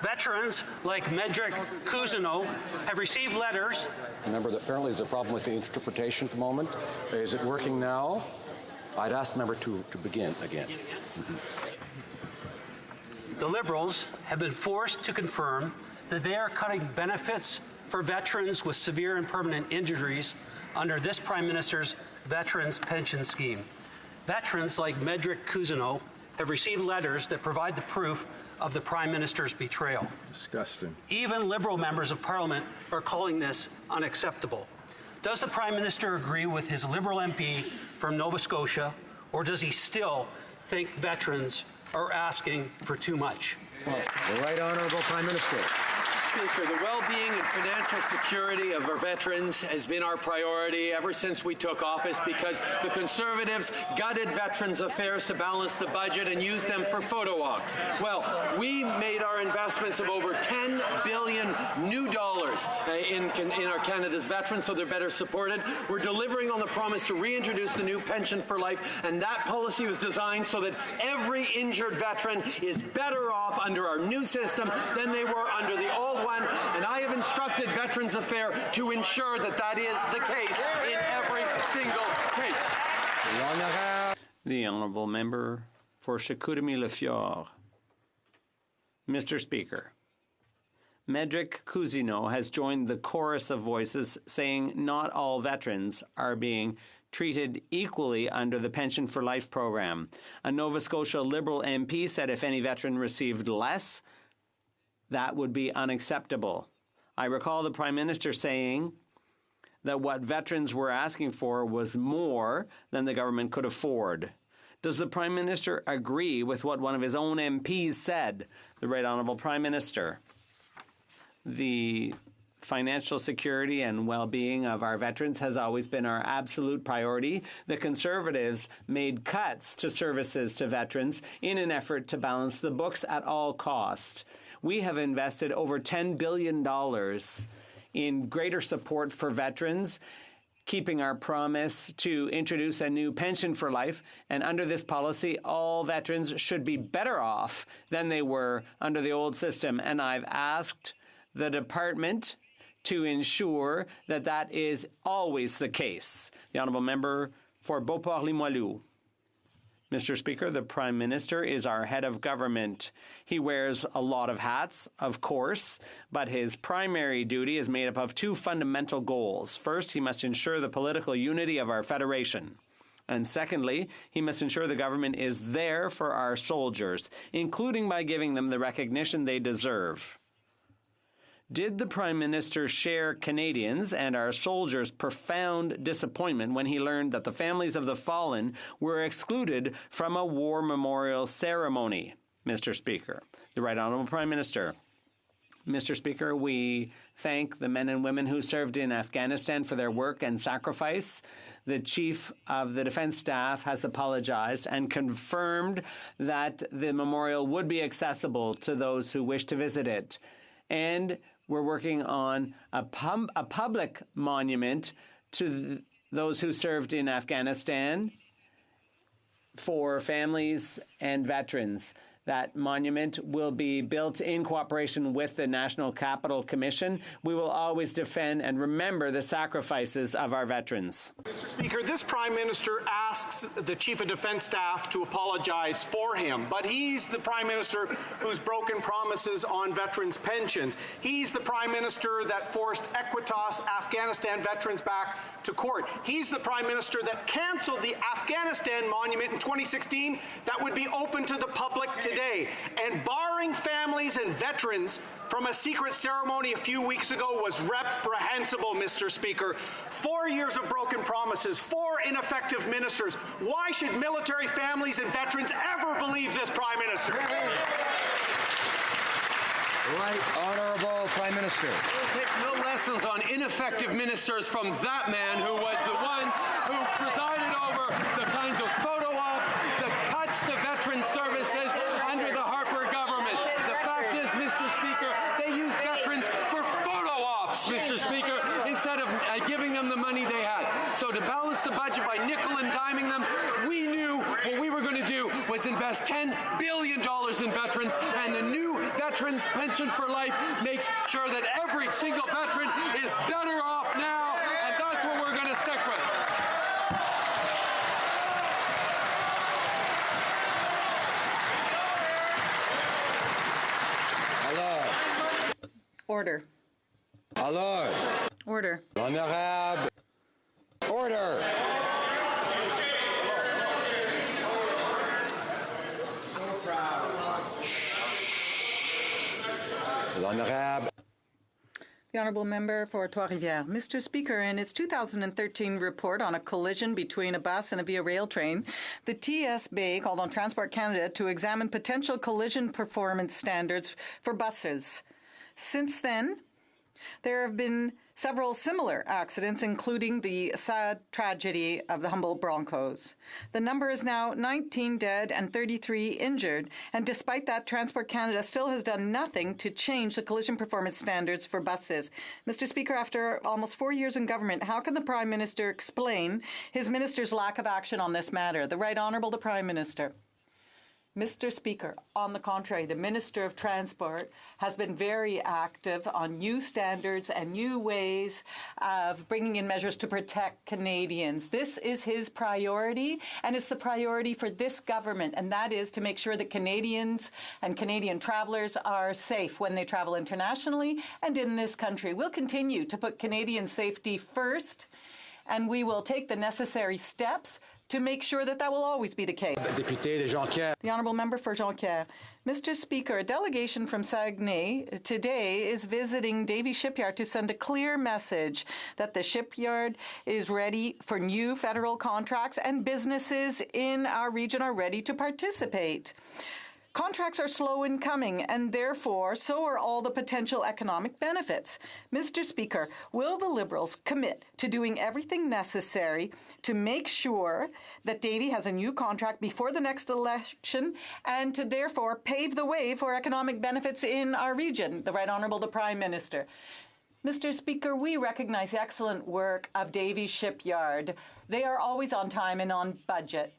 Veterans like Medrick Cousineau have received letters. Remember, that apparently there's a problem with the interpretation at the moment. Is it working now? I'd ask the member to begin again. The Liberals have been forced to confirm that they are cutting benefits for veterans with severe and permanent injuries under this Prime Minister's Veterans Pension Scheme. Veterans like Medrick Cousineau have received letters that provide the proof of the Prime Minister's betrayal. Disgusting. Even Liberal members of Parliament are calling this unacceptable. Does the Prime Minister agree with his Liberal MP from Nova Scotia, or does he still think veterans are asking for too much? The Right Honourable Prime Minister. Speaker, the well-being and financial security of our veterans has been our priority ever since we took office, because the Conservatives gutted Veterans Affairs to balance the budget and used them for photo walks. Well, we made our investments of over $10 billion new dollars in our Canada's veterans, so they're better supported. We're delivering on the promise to reintroduce the new pension for life, and that policy was designed so that every injured veteran is better off under our new system than they were under the old one, and I have instructed Veterans Affairs to ensure that that is the case in every single case. The Honourable Member for Chicoutimi-Le Fjord. Mr. Speaker, Medric Cousineau has joined the chorus of voices saying not all veterans are being treated equally under the Pension for Life program. A Nova Scotia Liberal MP said if any veteran received less, that would be unacceptable. I recall the Prime Minister saying that what veterans were asking for was more than the government could afford. Does the Prime Minister agree with what one of his own MPs said? The Right Honourable Prime Minister. The financial security and well-being of our veterans has always been our absolute priority. The Conservatives made cuts to services to veterans in an effort to balance the books at all costs. We have invested over $10 billion in greater support for veterans, keeping our promise to introduce a new pension for life. And under this policy, all veterans should be better off than they were under the old system. And I've asked the department to ensure that that is always the case. The Honourable Member for Beauport-Limoilou. Mr. Speaker, the Prime Minister is our head of government. He wears a lot of hats, of course, but his primary duty is made up of two fundamental goals. First, he must ensure the political unity of our federation. And secondly, he must ensure the government is there for our soldiers, including by giving them the recognition they deserve. Did the Prime Minister share Canadians and our soldiers' profound disappointment when he learned that the families of the fallen were excluded from a war memorial ceremony? Mr. Speaker, the Right Honourable Prime Minister. Mr. Speaker, we thank the men and women who served in Afghanistan for their work and sacrifice. The Chief of the Defence Staff has apologized and confirmed that the memorial would be accessible to those who wish to visit it. And we're working on a public monument to those who served in Afghanistan for families and veterans. That monument will be built in cooperation with the National Capital Commission. We will always defend and remember the sacrifices of our veterans. Mr. Speaker, this Prime Minister asks the Chief of Defence Staff to apologize for him, but he's the Prime Minister who's broken promises on veterans' pensions. He's the Prime Minister that forced Equitas Afghanistan veterans back to court. He's the Prime Minister that cancelled the Afghanistan monument in 2016 that would be open to the public today. And barring families and veterans from a secret ceremony a few weeks ago was reprehensible, Mr. Speaker. 4 years of broken promises, 4 ineffective ministers. Why should military families and veterans ever believe this Prime Minister? Right Honourable Prime Minister. We'll take no lessons on ineffective ministers from that man who was the one who presided over the kinds of photo ops, the cuts to veteran services under the Harper government. The fact is, Mr. Speaker, they use veterans for photo ops, Mr. Speaker, instead of giving them the money they had. So to balance the budget by nickel and diming them, we knew what we were going to do was invest $10 billion in veterans, and the new Veterans Pension for Life makes sure that every single veteran is better off now, and that's what we're going to stick with. Order. Alors. Order. Honorable. Order. L'honorable. The Honourable Member for Trois-Rivières. Mr. Speaker, in its 2013 report on a collision between a bus and a Via Rail train, the TSB called on Transport Canada to examine potential collision performance standards for buses. Since then, there have been several similar accidents, including the sad tragedy of the Humboldt Broncos. The number is now 19 dead and 33 injured, and despite that, Transport Canada still has done nothing to change the collision performance standards for buses. Mr. Speaker, after almost 4 years in government, how can the Prime Minister explain his minister's lack of action on this matter? The Right Honourable the Prime Minister. Mr. Speaker, on the contrary, the Minister of Transport has been very active on new standards and new ways of bringing in measures to protect Canadians. This is his priority, and it's the priority for this government, and that is to make sure that Canadians and Canadian travelers are safe when they travel internationally and in this country. We'll continue to put Canadian safety first, and we will take the necessary steps to make sure that that will always be the case. The Honourable Member for Jonquière. Mr. Speaker, a delegation from Saguenay today is visiting Davie Shipyard to send a clear message that the shipyard is ready for new federal contracts and businesses in our region are ready to participate. Contracts are slow in coming, and therefore, so are all the potential economic benefits. Mr. Speaker, will the Liberals commit to doing everything necessary to make sure that Davie has a new contract before the next election and to therefore pave the way for economic benefits in our region? The Right Honourable the Prime Minister. Mr. Speaker, we recognize the excellent work of Davie Shipyard. They are always on time and on budget.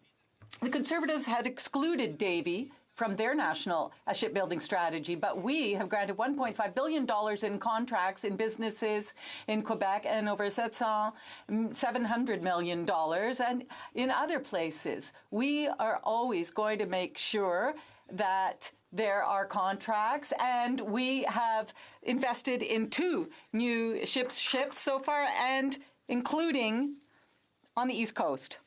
The Conservatives had excluded Davie from their national shipbuilding strategy, but we have granted $1.5 billion in contracts in businesses in Quebec and over $700 million and in other places. We are always going to make sure that there are contracts, and we have invested in 2 new ships so far, and including on the East Coast.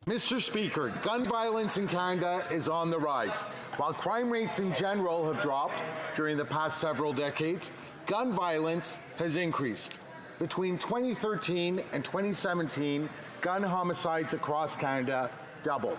Mr. Speaker, gun violence in Canada is on the rise. While crime rates in general have dropped during the past several decades, gun violence has increased. Between 2013 and 2017, gun homicides across Canada doubled.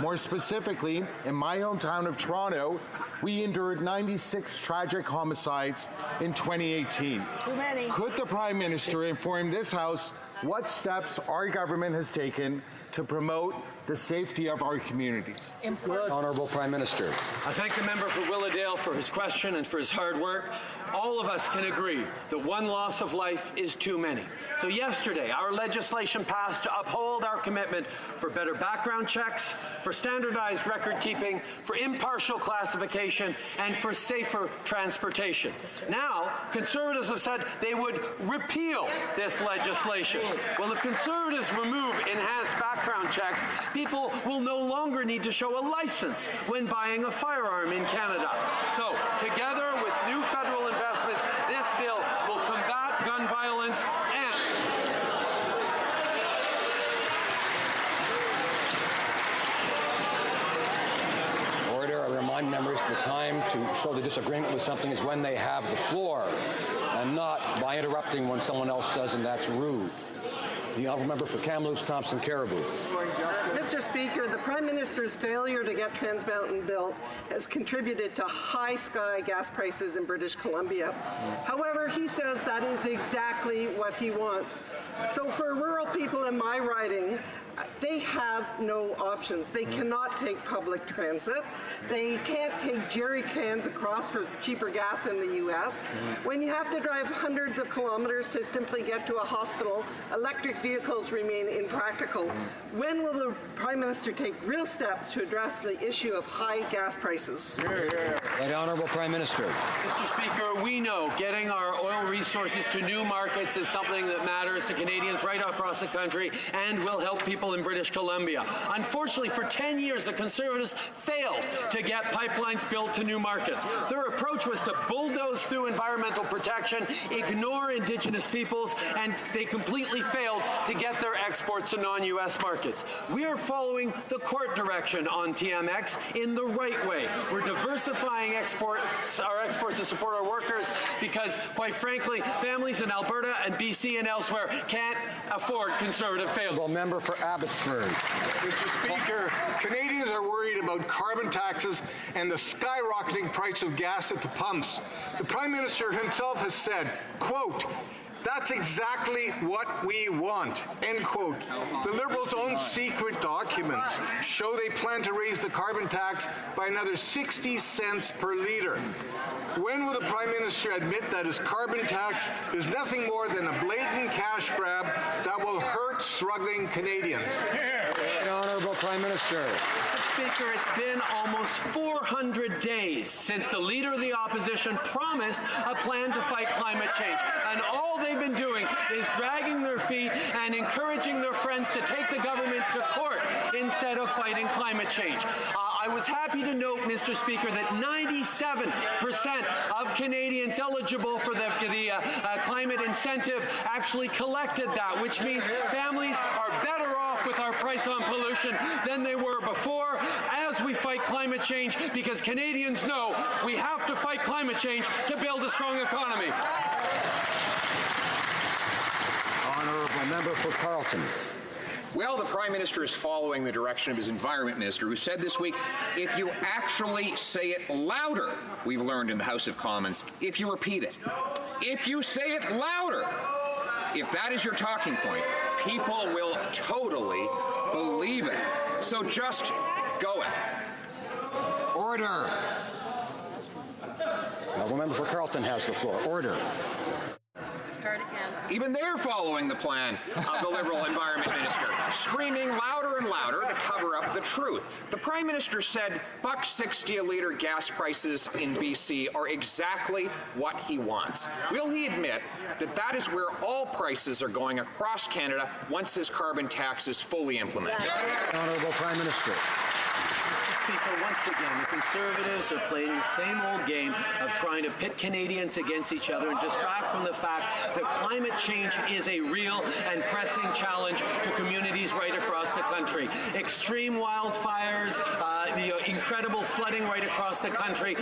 More specifically, in my hometown of Toronto, we endured 96 tragic homicides in 2018. Too many. Could the Prime Minister inform this House what steps our government has taken to promote the safety of our communities? Honourable Prime Minister. I thank the member for Willowdale for his question and for his hard work. All of us can agree that one loss of life is too many. So yesterday, our legislation passed to uphold our commitment for better background checks, for standardized record keeping, for impartial classification, and for safer transportation. Now, Conservatives have said they would repeal this legislation. Well, if Conservatives remove enhanced background checks, people will no longer need to show a license when buying a firearm in Canada. So, together with new federal investments, this bill will combat gun violence and Order. I remind members the time to show the disagreement with something is when they have the floor, and not by interrupting when someone else does, and that's rude. The Honourable Member for Kamloops, Thompson Caribou. Mr. Speaker, the Prime Minister's failure to get Trans Mountain built has contributed to high sky gas prices in British Columbia. However, he says that is exactly what he wants. So for rural people in my riding, they have no options. They cannot take public transit. They can't take jerry cans across for cheaper gas in the U.S. When you have to drive hundreds of kilometers to simply get to a hospital, electric vehicles remain impractical. When will the Prime Minister take real steps to address the issue of high gas prices? Right Honourable Prime Minister. Mr. Speaker, we know getting our oil resources to new markets is something that matters to Canadians right across the country and will help people in British Columbia. Unfortunately, for 10 years, the Conservatives failed to get pipelines built to new markets. Their approach was to bulldoze through environmental protection, ignore Indigenous peoples, and they completely failed to get their exports to non-U.S. markets. We are following the court direction on TMX in the right way. We're diversifying our exports to support our workers because, quite frankly, families in Alberta and BC and elsewhere can't afford Conservative failure. Member for Abbotsford. Mr. Speaker, Canadians are worried about carbon taxes and the skyrocketing price of gas at the pumps. The Prime Minister himself has said, quote, "That's exactly what we want," end quote. The Liberals' own secret documents show they plan to raise the carbon tax by another 60 cents per litre. When will the Prime Minister admit that his carbon tax is nothing more than a blatant cash grab that will hurt struggling Canadians? The Honourable Prime Minister. Speaker, it's been almost 400 days since the Leader of the Opposition promised a plan to fight climate change. And all they've been doing is dragging their feet and encouraging their friends to take the government to court instead of fighting climate change. I was happy to note, Mr. Speaker, that 97% of Canadians eligible for the climate incentive actually collected that, which means families are better off with our price on pollution than they were before as we fight climate change, because Canadians know we have to fight climate change to build a strong economy. Honourable member for Carleton. Well, the Prime Minister is following the direction of his Environment Minister, who said this week, if you actually say it louder, we've learned in the House of Commons, if you repeat it, if you say it louder, if that is your talking point, people will totally believe it. So just go it. Order. Honourable member for Carleton has the floor. Order. Start again. Even they're following the plan of the Liberal Environment Minister, screaming louder and louder to cover up the truth. The Prime Minister said $1.60 a litre gas prices in BC are exactly what he wants. Will he admit that that is where all prices are going across Canada once his carbon tax is fully implemented? Honourable Prime Minister. Speaker, once again, the Conservatives are playing the same old game of trying to pit Canadians against each other and distract from the fact that climate change is a real and pressing challenge to communities right across the country. Extreme wildfires, the incredible flooding right across the country,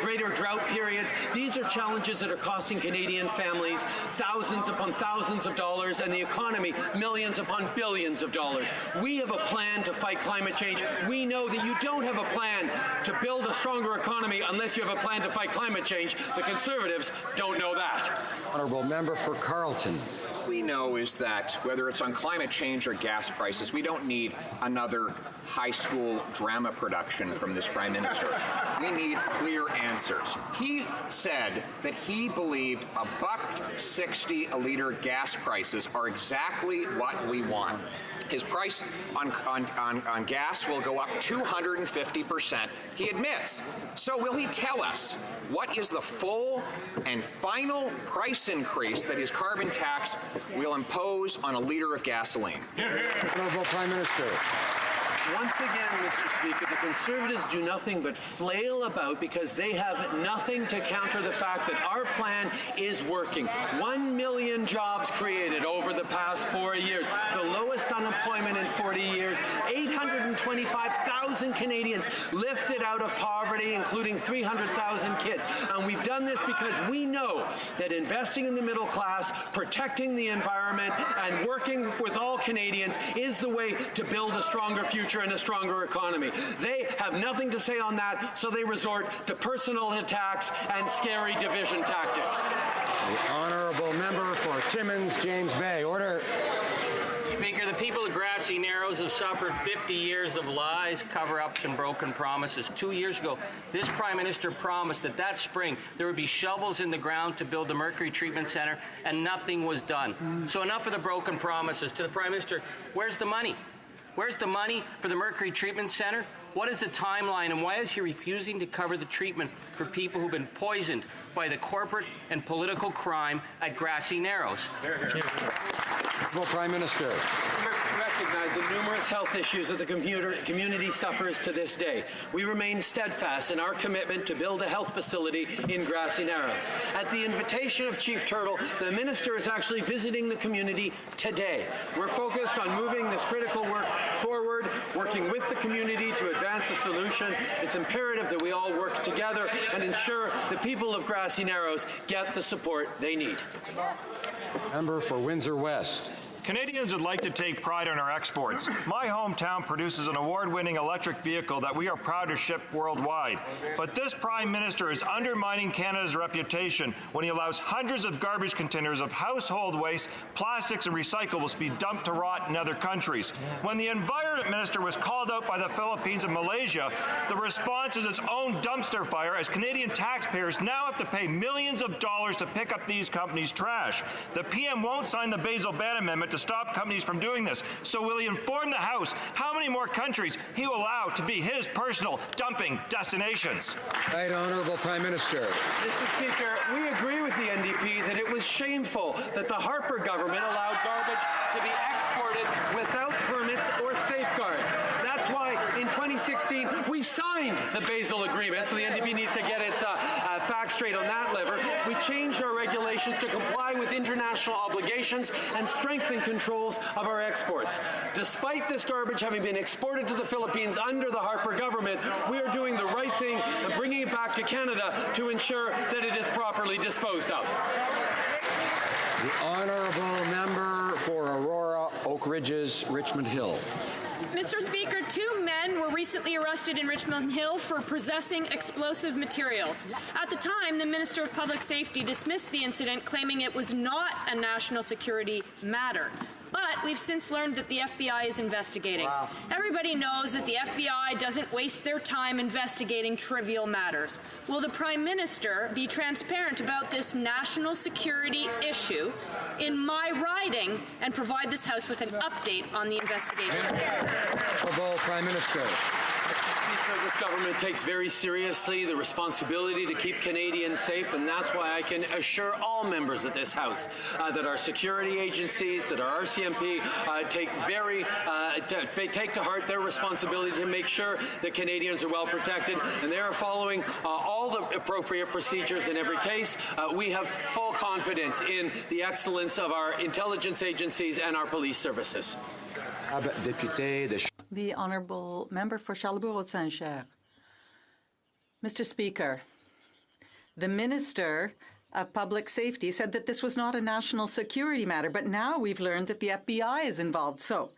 greater drought periods. These are challenges that are costing Canadian families thousands upon thousands of dollars and the economy millions upon billions of dollars. We have a plan to fight climate change. We know that you don't have a plan to build a stronger economy unless you have a plan to fight climate change. The Conservatives don't know that. Honourable member for Carleton. We know is that whether it's on climate change or gas prices, we don't need another high school drama production from this Prime Minister. We need clear answers. He said that he believed $1.60 a litre gas prices are exactly what we want. His price on gas will go up 250%, he admits. So will he tell us what is the full and final price increase that his carbon tax will impose on a litre of gasoline? Honourable Prime Minister. Once again, Mr. Speaker, the Conservatives do nothing but flail about because they have nothing to counter the fact that our plan is working. 1 million jobs created over the past 4 years, the lowest unemployment in 40 years, 825,000 Canadians lifted out of poverty, including 300,000 kids. And we've done this because we know that investing in the middle class, protecting the environment, and working with all Canadians is the way to build a stronger future and a stronger economy. They have nothing to say on that, so they resort to personal attacks and scary division tactics. The honourable member for Timmins, James Bay. Order. Speaker, the people of Grassy Narrows have suffered 50 years of lies, cover-ups, and broken promises. 2 years ago, this Prime Minister promised that spring there would be shovels in the ground to build the Mercury Treatment Centre, and nothing was done. So enough of the broken promises. To the Prime Minister, where's the money? Where's the money for the Mercury Treatment Centre? What is the timeline, and why is he refusing to cover the treatment for people who've been poisoned by the corporate and political crime at Grassy Narrows? Well, Prime Minister. Recognize the numerous health issues that the community suffers to this day. We remain steadfast in our commitment to build a health facility in Grassy Narrows. At the invitation of Chief Turtle, the Minister is actually visiting the community today. We're focused on moving this critical work forward, working with the community to advance a solution. It's imperative that we all work together and ensure the people of Grassy Narrows get the support they need. Member for Windsor West. Canadians would like to take pride in our exports. My hometown produces an award-winning electric vehicle that we are proud to ship worldwide. But this Prime Minister is undermining Canada's reputation when he allows hundreds of garbage containers of household waste, plastics, and recyclables to be dumped to rot in other countries. When the Environment Minister was called out by the Philippines and Malaysia, the response is its own dumpster fire, as Canadian taxpayers now have to pay millions of dollars to pick up these companies' trash. The PM won't sign the Basil Ban Amendment to stop companies from doing this. So will he inform the House how many more countries he will allow to be his personal dumping destinations? Right, Honourable Prime Minister. Mr. Speaker, we agree with the NDP that it was shameful that the Harper government allowed garbage to be exported without permits or safeguards. That's why in 2016 we signed the Basel Agreement, so the NDP needs to get its facts straight on that lever. We changed our regulations to comply with international obligations and strengthen controls of our exports. Despite this garbage having been exported to the Philippines under the Harper government, we are doing the right thing and bringing it back to Canada to ensure that it is properly disposed of. The honourable member for Aurora, Oak Ridges, Richmond Hill. Mr. Speaker, 2 men were recently arrested in Richmond Hill for possessing explosive materials. At the time, the Minister of Public Safety dismissed the incident, claiming it was not a national security matter. But we've since learned that the FBI is investigating. Wow. Everybody knows that the FBI doesn't waste their time investigating trivial matters. Will the Prime Minister be transparent about this national security issue in my riding and provide this House with an update on the investigation? Honourable Prime Minister. This government takes very seriously the responsibility to keep Canadians safe, and that's why I can assure all members of this House that our security agencies, that our RCMP take to heart their responsibility to make sure that Canadians are well protected, and they are following all the appropriate procedures in every case. We have full confidence in the excellence of our intelligence agencies and our police services. The honourable member for Charlebourg-Saint-Cher. Mr. Speaker, the Minister of Public Safety said that this was not a national security matter, but now we've learned that the FBI is involved. So,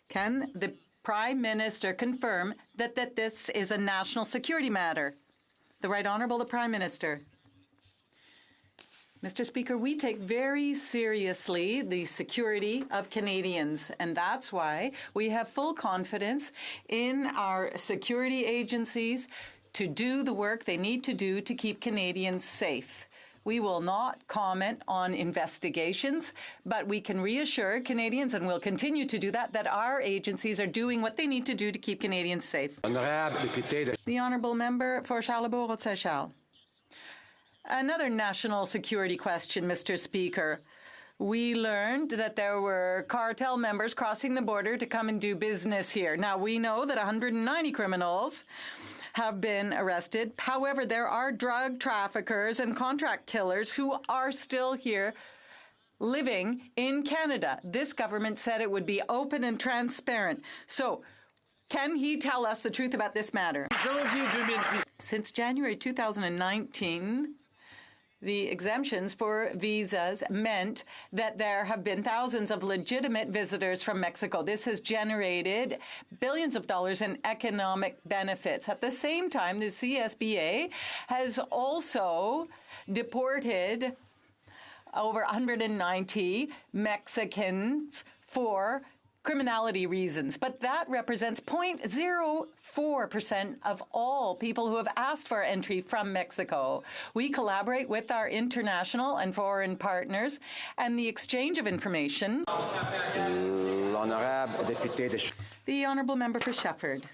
can the Prime Minister confirm that this is a national security matter? The Right Honourable the Prime Minister. Mr. Speaker, we take very seriously the security of Canadians, and that's why we have full confidence in our security agencies to do the work they need to do to keep Canadians safe. We will not comment on investigations, but we can reassure Canadians, and we'll continue to do that our agencies are doing what they need to do to keep Canadians safe. The Honourable Member for Charlebourg-Saint-Charles. Another national security question, Mr. Speaker. We learned that there were cartel members crossing the border to come and do business here. Now, we know that 190 criminals have been arrested. However, there are drug traffickers and contract killers who are still here living in Canada. This government said it would be open and transparent. So, can he tell us the truth about this matter? Since January 2019, the exemptions for visas meant that there have been thousands of legitimate visitors from Mexico. This has generated billions of dollars in economic benefits. At the same time, the CSBA has also deported over 190 Mexicans for criminality reasons, but that represents 0.04% of all people who have asked for entry from Mexico. We collaborate with our international and foreign partners, and the exchange of information. The Honourable Member for Shefford.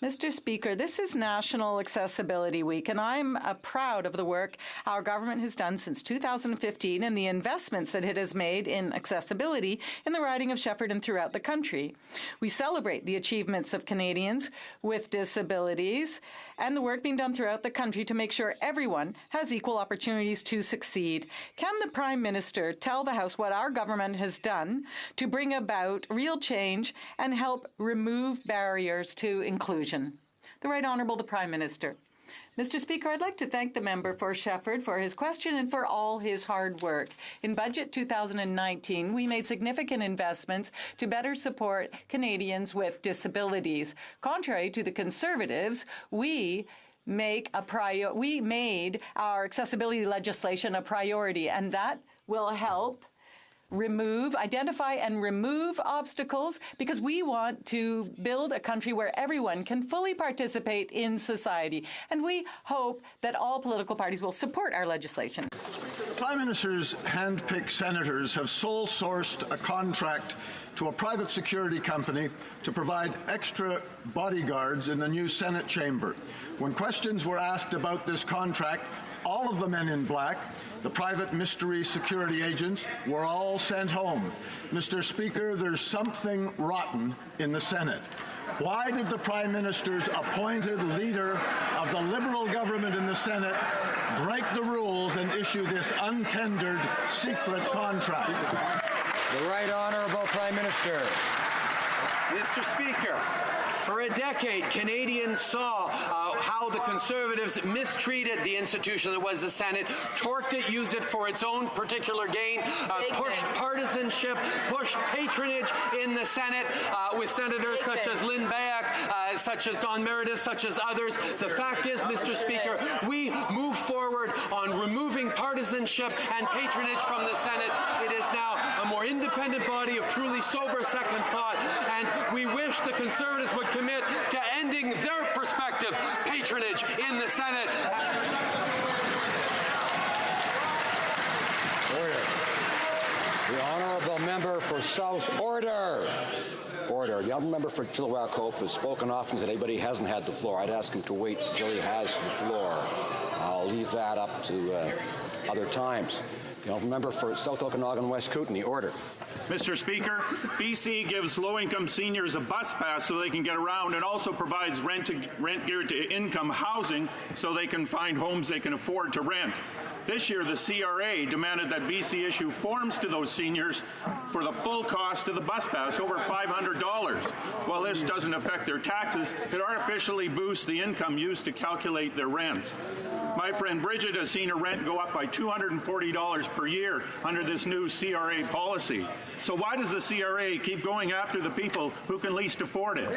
Mr. Speaker, this is National Accessibility Week, and I'm proud of the work our government has done since 2015 and the investments that it has made in accessibility in the riding of Shefford and throughout the country. We celebrate the achievements of Canadians with disabilities and the work being done throughout the country to make sure everyone has equal opportunities to succeed. Can the Prime Minister tell the House what our government has done to bring about real change and help remove barriers to inclusion? The Right Honourable the Prime Minister. Mr. Speaker, I'd like to thank the member for Shefford for his question and for all his hard work. In Budget 2019, we made significant investments to better support Canadians with disabilities. Contrary to the Conservatives, we made our accessibility legislation a priority, and that will help identify and remove obstacles, because we want to build a country where everyone can fully participate in society. And we hope that all political parties will support our legislation. Prime Minister's hand-picked senators have sole-sourced a contract to a private security company to provide extra bodyguards in the new Senate chamber. When questions were asked about this contract, all of the men in black, the private mystery security agents, were all sent home. Mr. Speaker, there's something rotten in the Senate. Why did the Prime Minister's appointed leader of the Liberal government in the Senate break the rules and issue this untendered secret contract? The Right Honourable Prime Minister. Mr. Speaker, for a decade, Canadians saw how the Conservatives mistreated the institution that was the Senate, torqued it, used it for its own particular gain, pushed partisanship, pushed patronage in the Senate with senators such as Lynn Bayek, such as Don Meredith, such as others. The fact is, Mr. Speaker, we move forward on removing partisanship and patronage from the Senate. It is now a more independent body of truly sober second thought, and we wish the Conservatives would commit to ending their perspective patronage in the Senate. Order. The Honourable Member for South. Order. Order. The Honourable Member for Chilliwack Hope has spoken often that anybody hasn't had the floor. I'd ask him to wait until he has the floor. I'll leave that up to other times. The Honourable Member for South Okanagan West Kootenay. Order. Mr. Speaker, BC gives low-income seniors a bus pass so they can get around, and also provides rent-geared-to-income housing so they can find homes they can afford to rent. This year, the CRA demanded that BC issue forms to those seniors for the full cost of the bus pass, over $500. While this doesn't affect their taxes, it artificially boosts the income used to calculate their rents. My friend Bridget has seen her rent go up by $240 per year under this new CRA policy. So why does the CRA keep going after the people who can least afford it?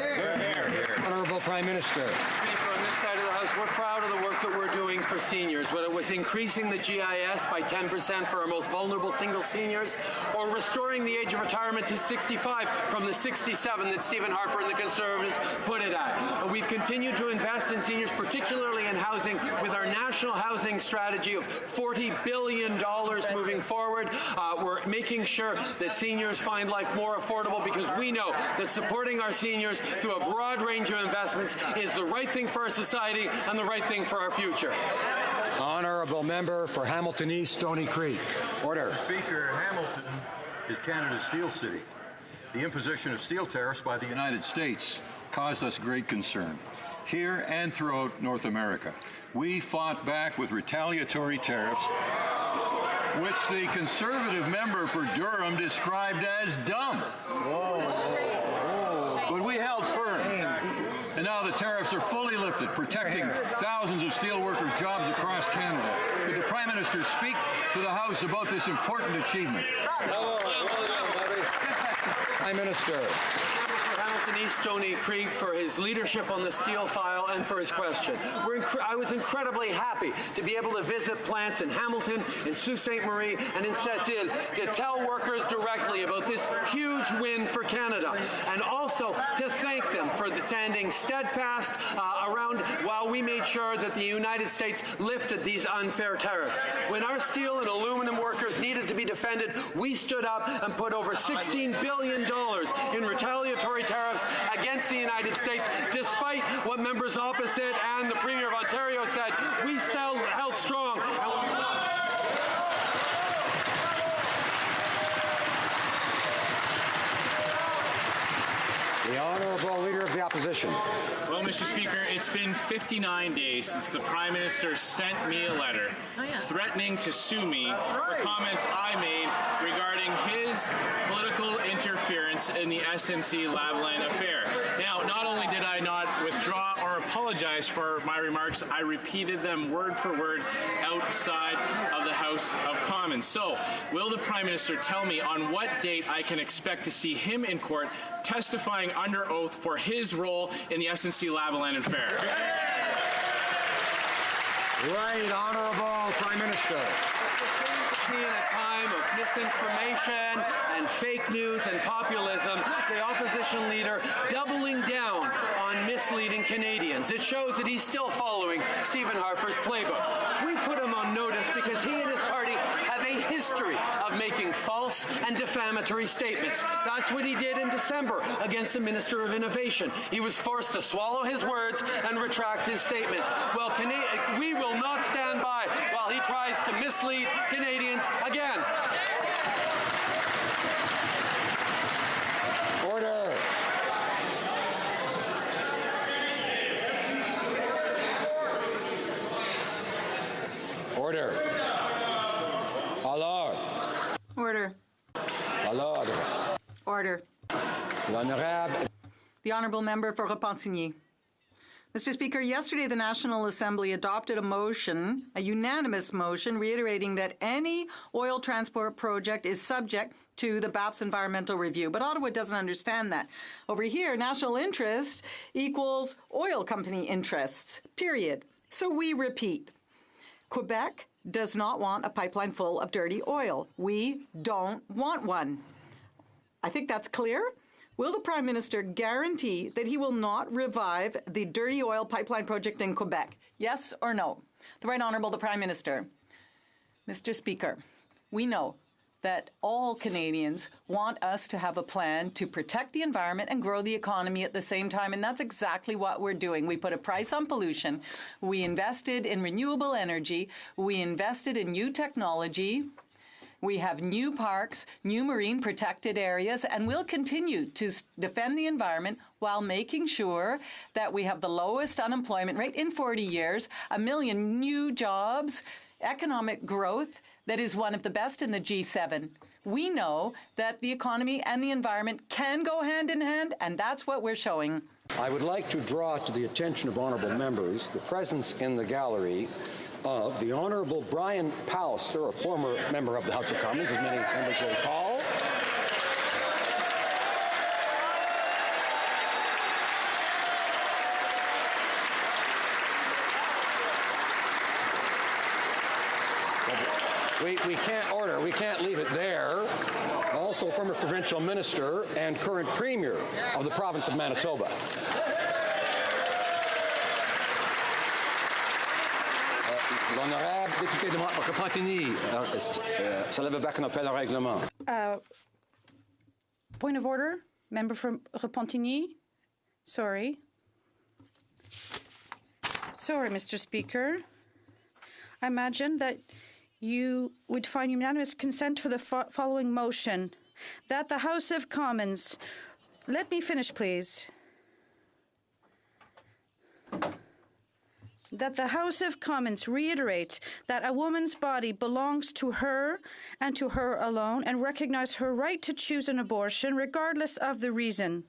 Honourable Prime Minister. Speaker, on this side of the House, we're proud of the work that we're doing for seniors, whether it was increasing the GIS by 10% for our most vulnerable single seniors, or restoring the age of retirement to 65 from the 67 that Stephen Harper and the Conservatives put it at. We've continued to invest in seniors, particularly in housing, with our national housing strategy of $40 billion moving forward. We're making sure that seniors find life more affordable, because we know that supporting our seniors through a broad range of investments is the right thing for our society and the right thing for our future. Honourable Member for Hamilton East, Stony Creek. Order. Mr. Speaker, Hamilton is Canada's steel city. The imposition of steel tariffs by the United States caused us great concern, here and throughout North America. We fought back with retaliatory tariffs, which the Conservative member for Durham described as dumb. But we held firm. And now the tariffs are fully lifted, protecting thousands of steelworkers' jobs across Canada. Could the Prime Minister speak to the House about this important achievement? Prime Minister. Hamilton East Stony Creek for his leadership on the steel file and for his question. I was incredibly happy to be able to visit plants in Hamilton, in Sault Ste. Marie, and in Sept-Îles to tell workers directly about this huge win for Canada, and also to thank them for standing steadfast around while we made sure that the United States lifted these unfair tariffs. When our steel and aluminum workers needed to be defended, we stood up and put over $16 billion in retaliatory tariffs against the United States. Despite what members opposite and the Premier of Ontario said, we still held strong. The Honourable Leader of the Opposition. Well, Mr. Speaker, it's been 59 days since the Prime Minister sent me a letter threatening to sue me for comments I made regarding his political interference in the SNC-Lavalin affair. Now, not only did I not withdraw or apologize for my remarks, I repeated them word for word outside of the House of Commons. So, will the Prime Minister tell me on what date I can expect to see him in court testifying under oath for his role in the SNC-Lavalin affair? Right, Honourable Prime Minister. In a time of misinformation and fake news and populism, the opposition leader doubling down on misleading Canadians. It shows that he's still following Stephen Harper's playbook. We put him on notice because he and his party have history of making false and defamatory statements. That's what he did in December against the Minister of Innovation. He was forced to swallow his words and retract his statements. Well, we will not stand by while he tries to mislead Canadians again. Order. Order. Alors. Order. Alors. Order. L'honorable. The Honourable Member for Repentigny. Mr. Speaker, yesterday the National Assembly adopted a motion, a unanimous motion, reiterating that any oil transport project is subject to the BAP's environmental review. But Ottawa doesn't understand that. Over here, national interest equals oil company interests, period. So we repeat. Quebec does not want a pipeline full of dirty oil. We don't want one. I think that's clear. Will the Prime Minister guarantee that he will not revive the dirty oil pipeline project in Quebec? Yes or no? The Right Honourable the Prime Minister. Mr. Speaker, we know that all Canadians want us to have a plan to protect the environment and grow the economy at the same time, and that's exactly what we're doing. We put a price on pollution. We invested in renewable energy. We invested in new technology. We have new parks, new marine protected areas, and we'll continue to defend the environment while making sure that we have the lowest unemployment rate in 40 years, 1 million new jobs, economic growth that is one of the best in the G7. We know that the economy and the environment can go hand in hand, and that's what we're showing. I would like to draw to the attention of honourable members the presence in the gallery of the Honourable Brian Pallister, a former member of the House of Commons, as many members will recall. We can't order. We can't leave it there. Also, former provincial minister and current premier of the province of Manitoba. L'honorable député de Repentigny, ça lève avec un appel au règlement. Point of order, member from Repentigny. Sorry, Mr. Speaker. I imagine that you would find unanimous consent for the following motion, that the House of Commons, let me finish, please. That the House of Commons reiterate that a woman's body belongs to her and to her alone, and recognize her right to choose an abortion regardless of the reason.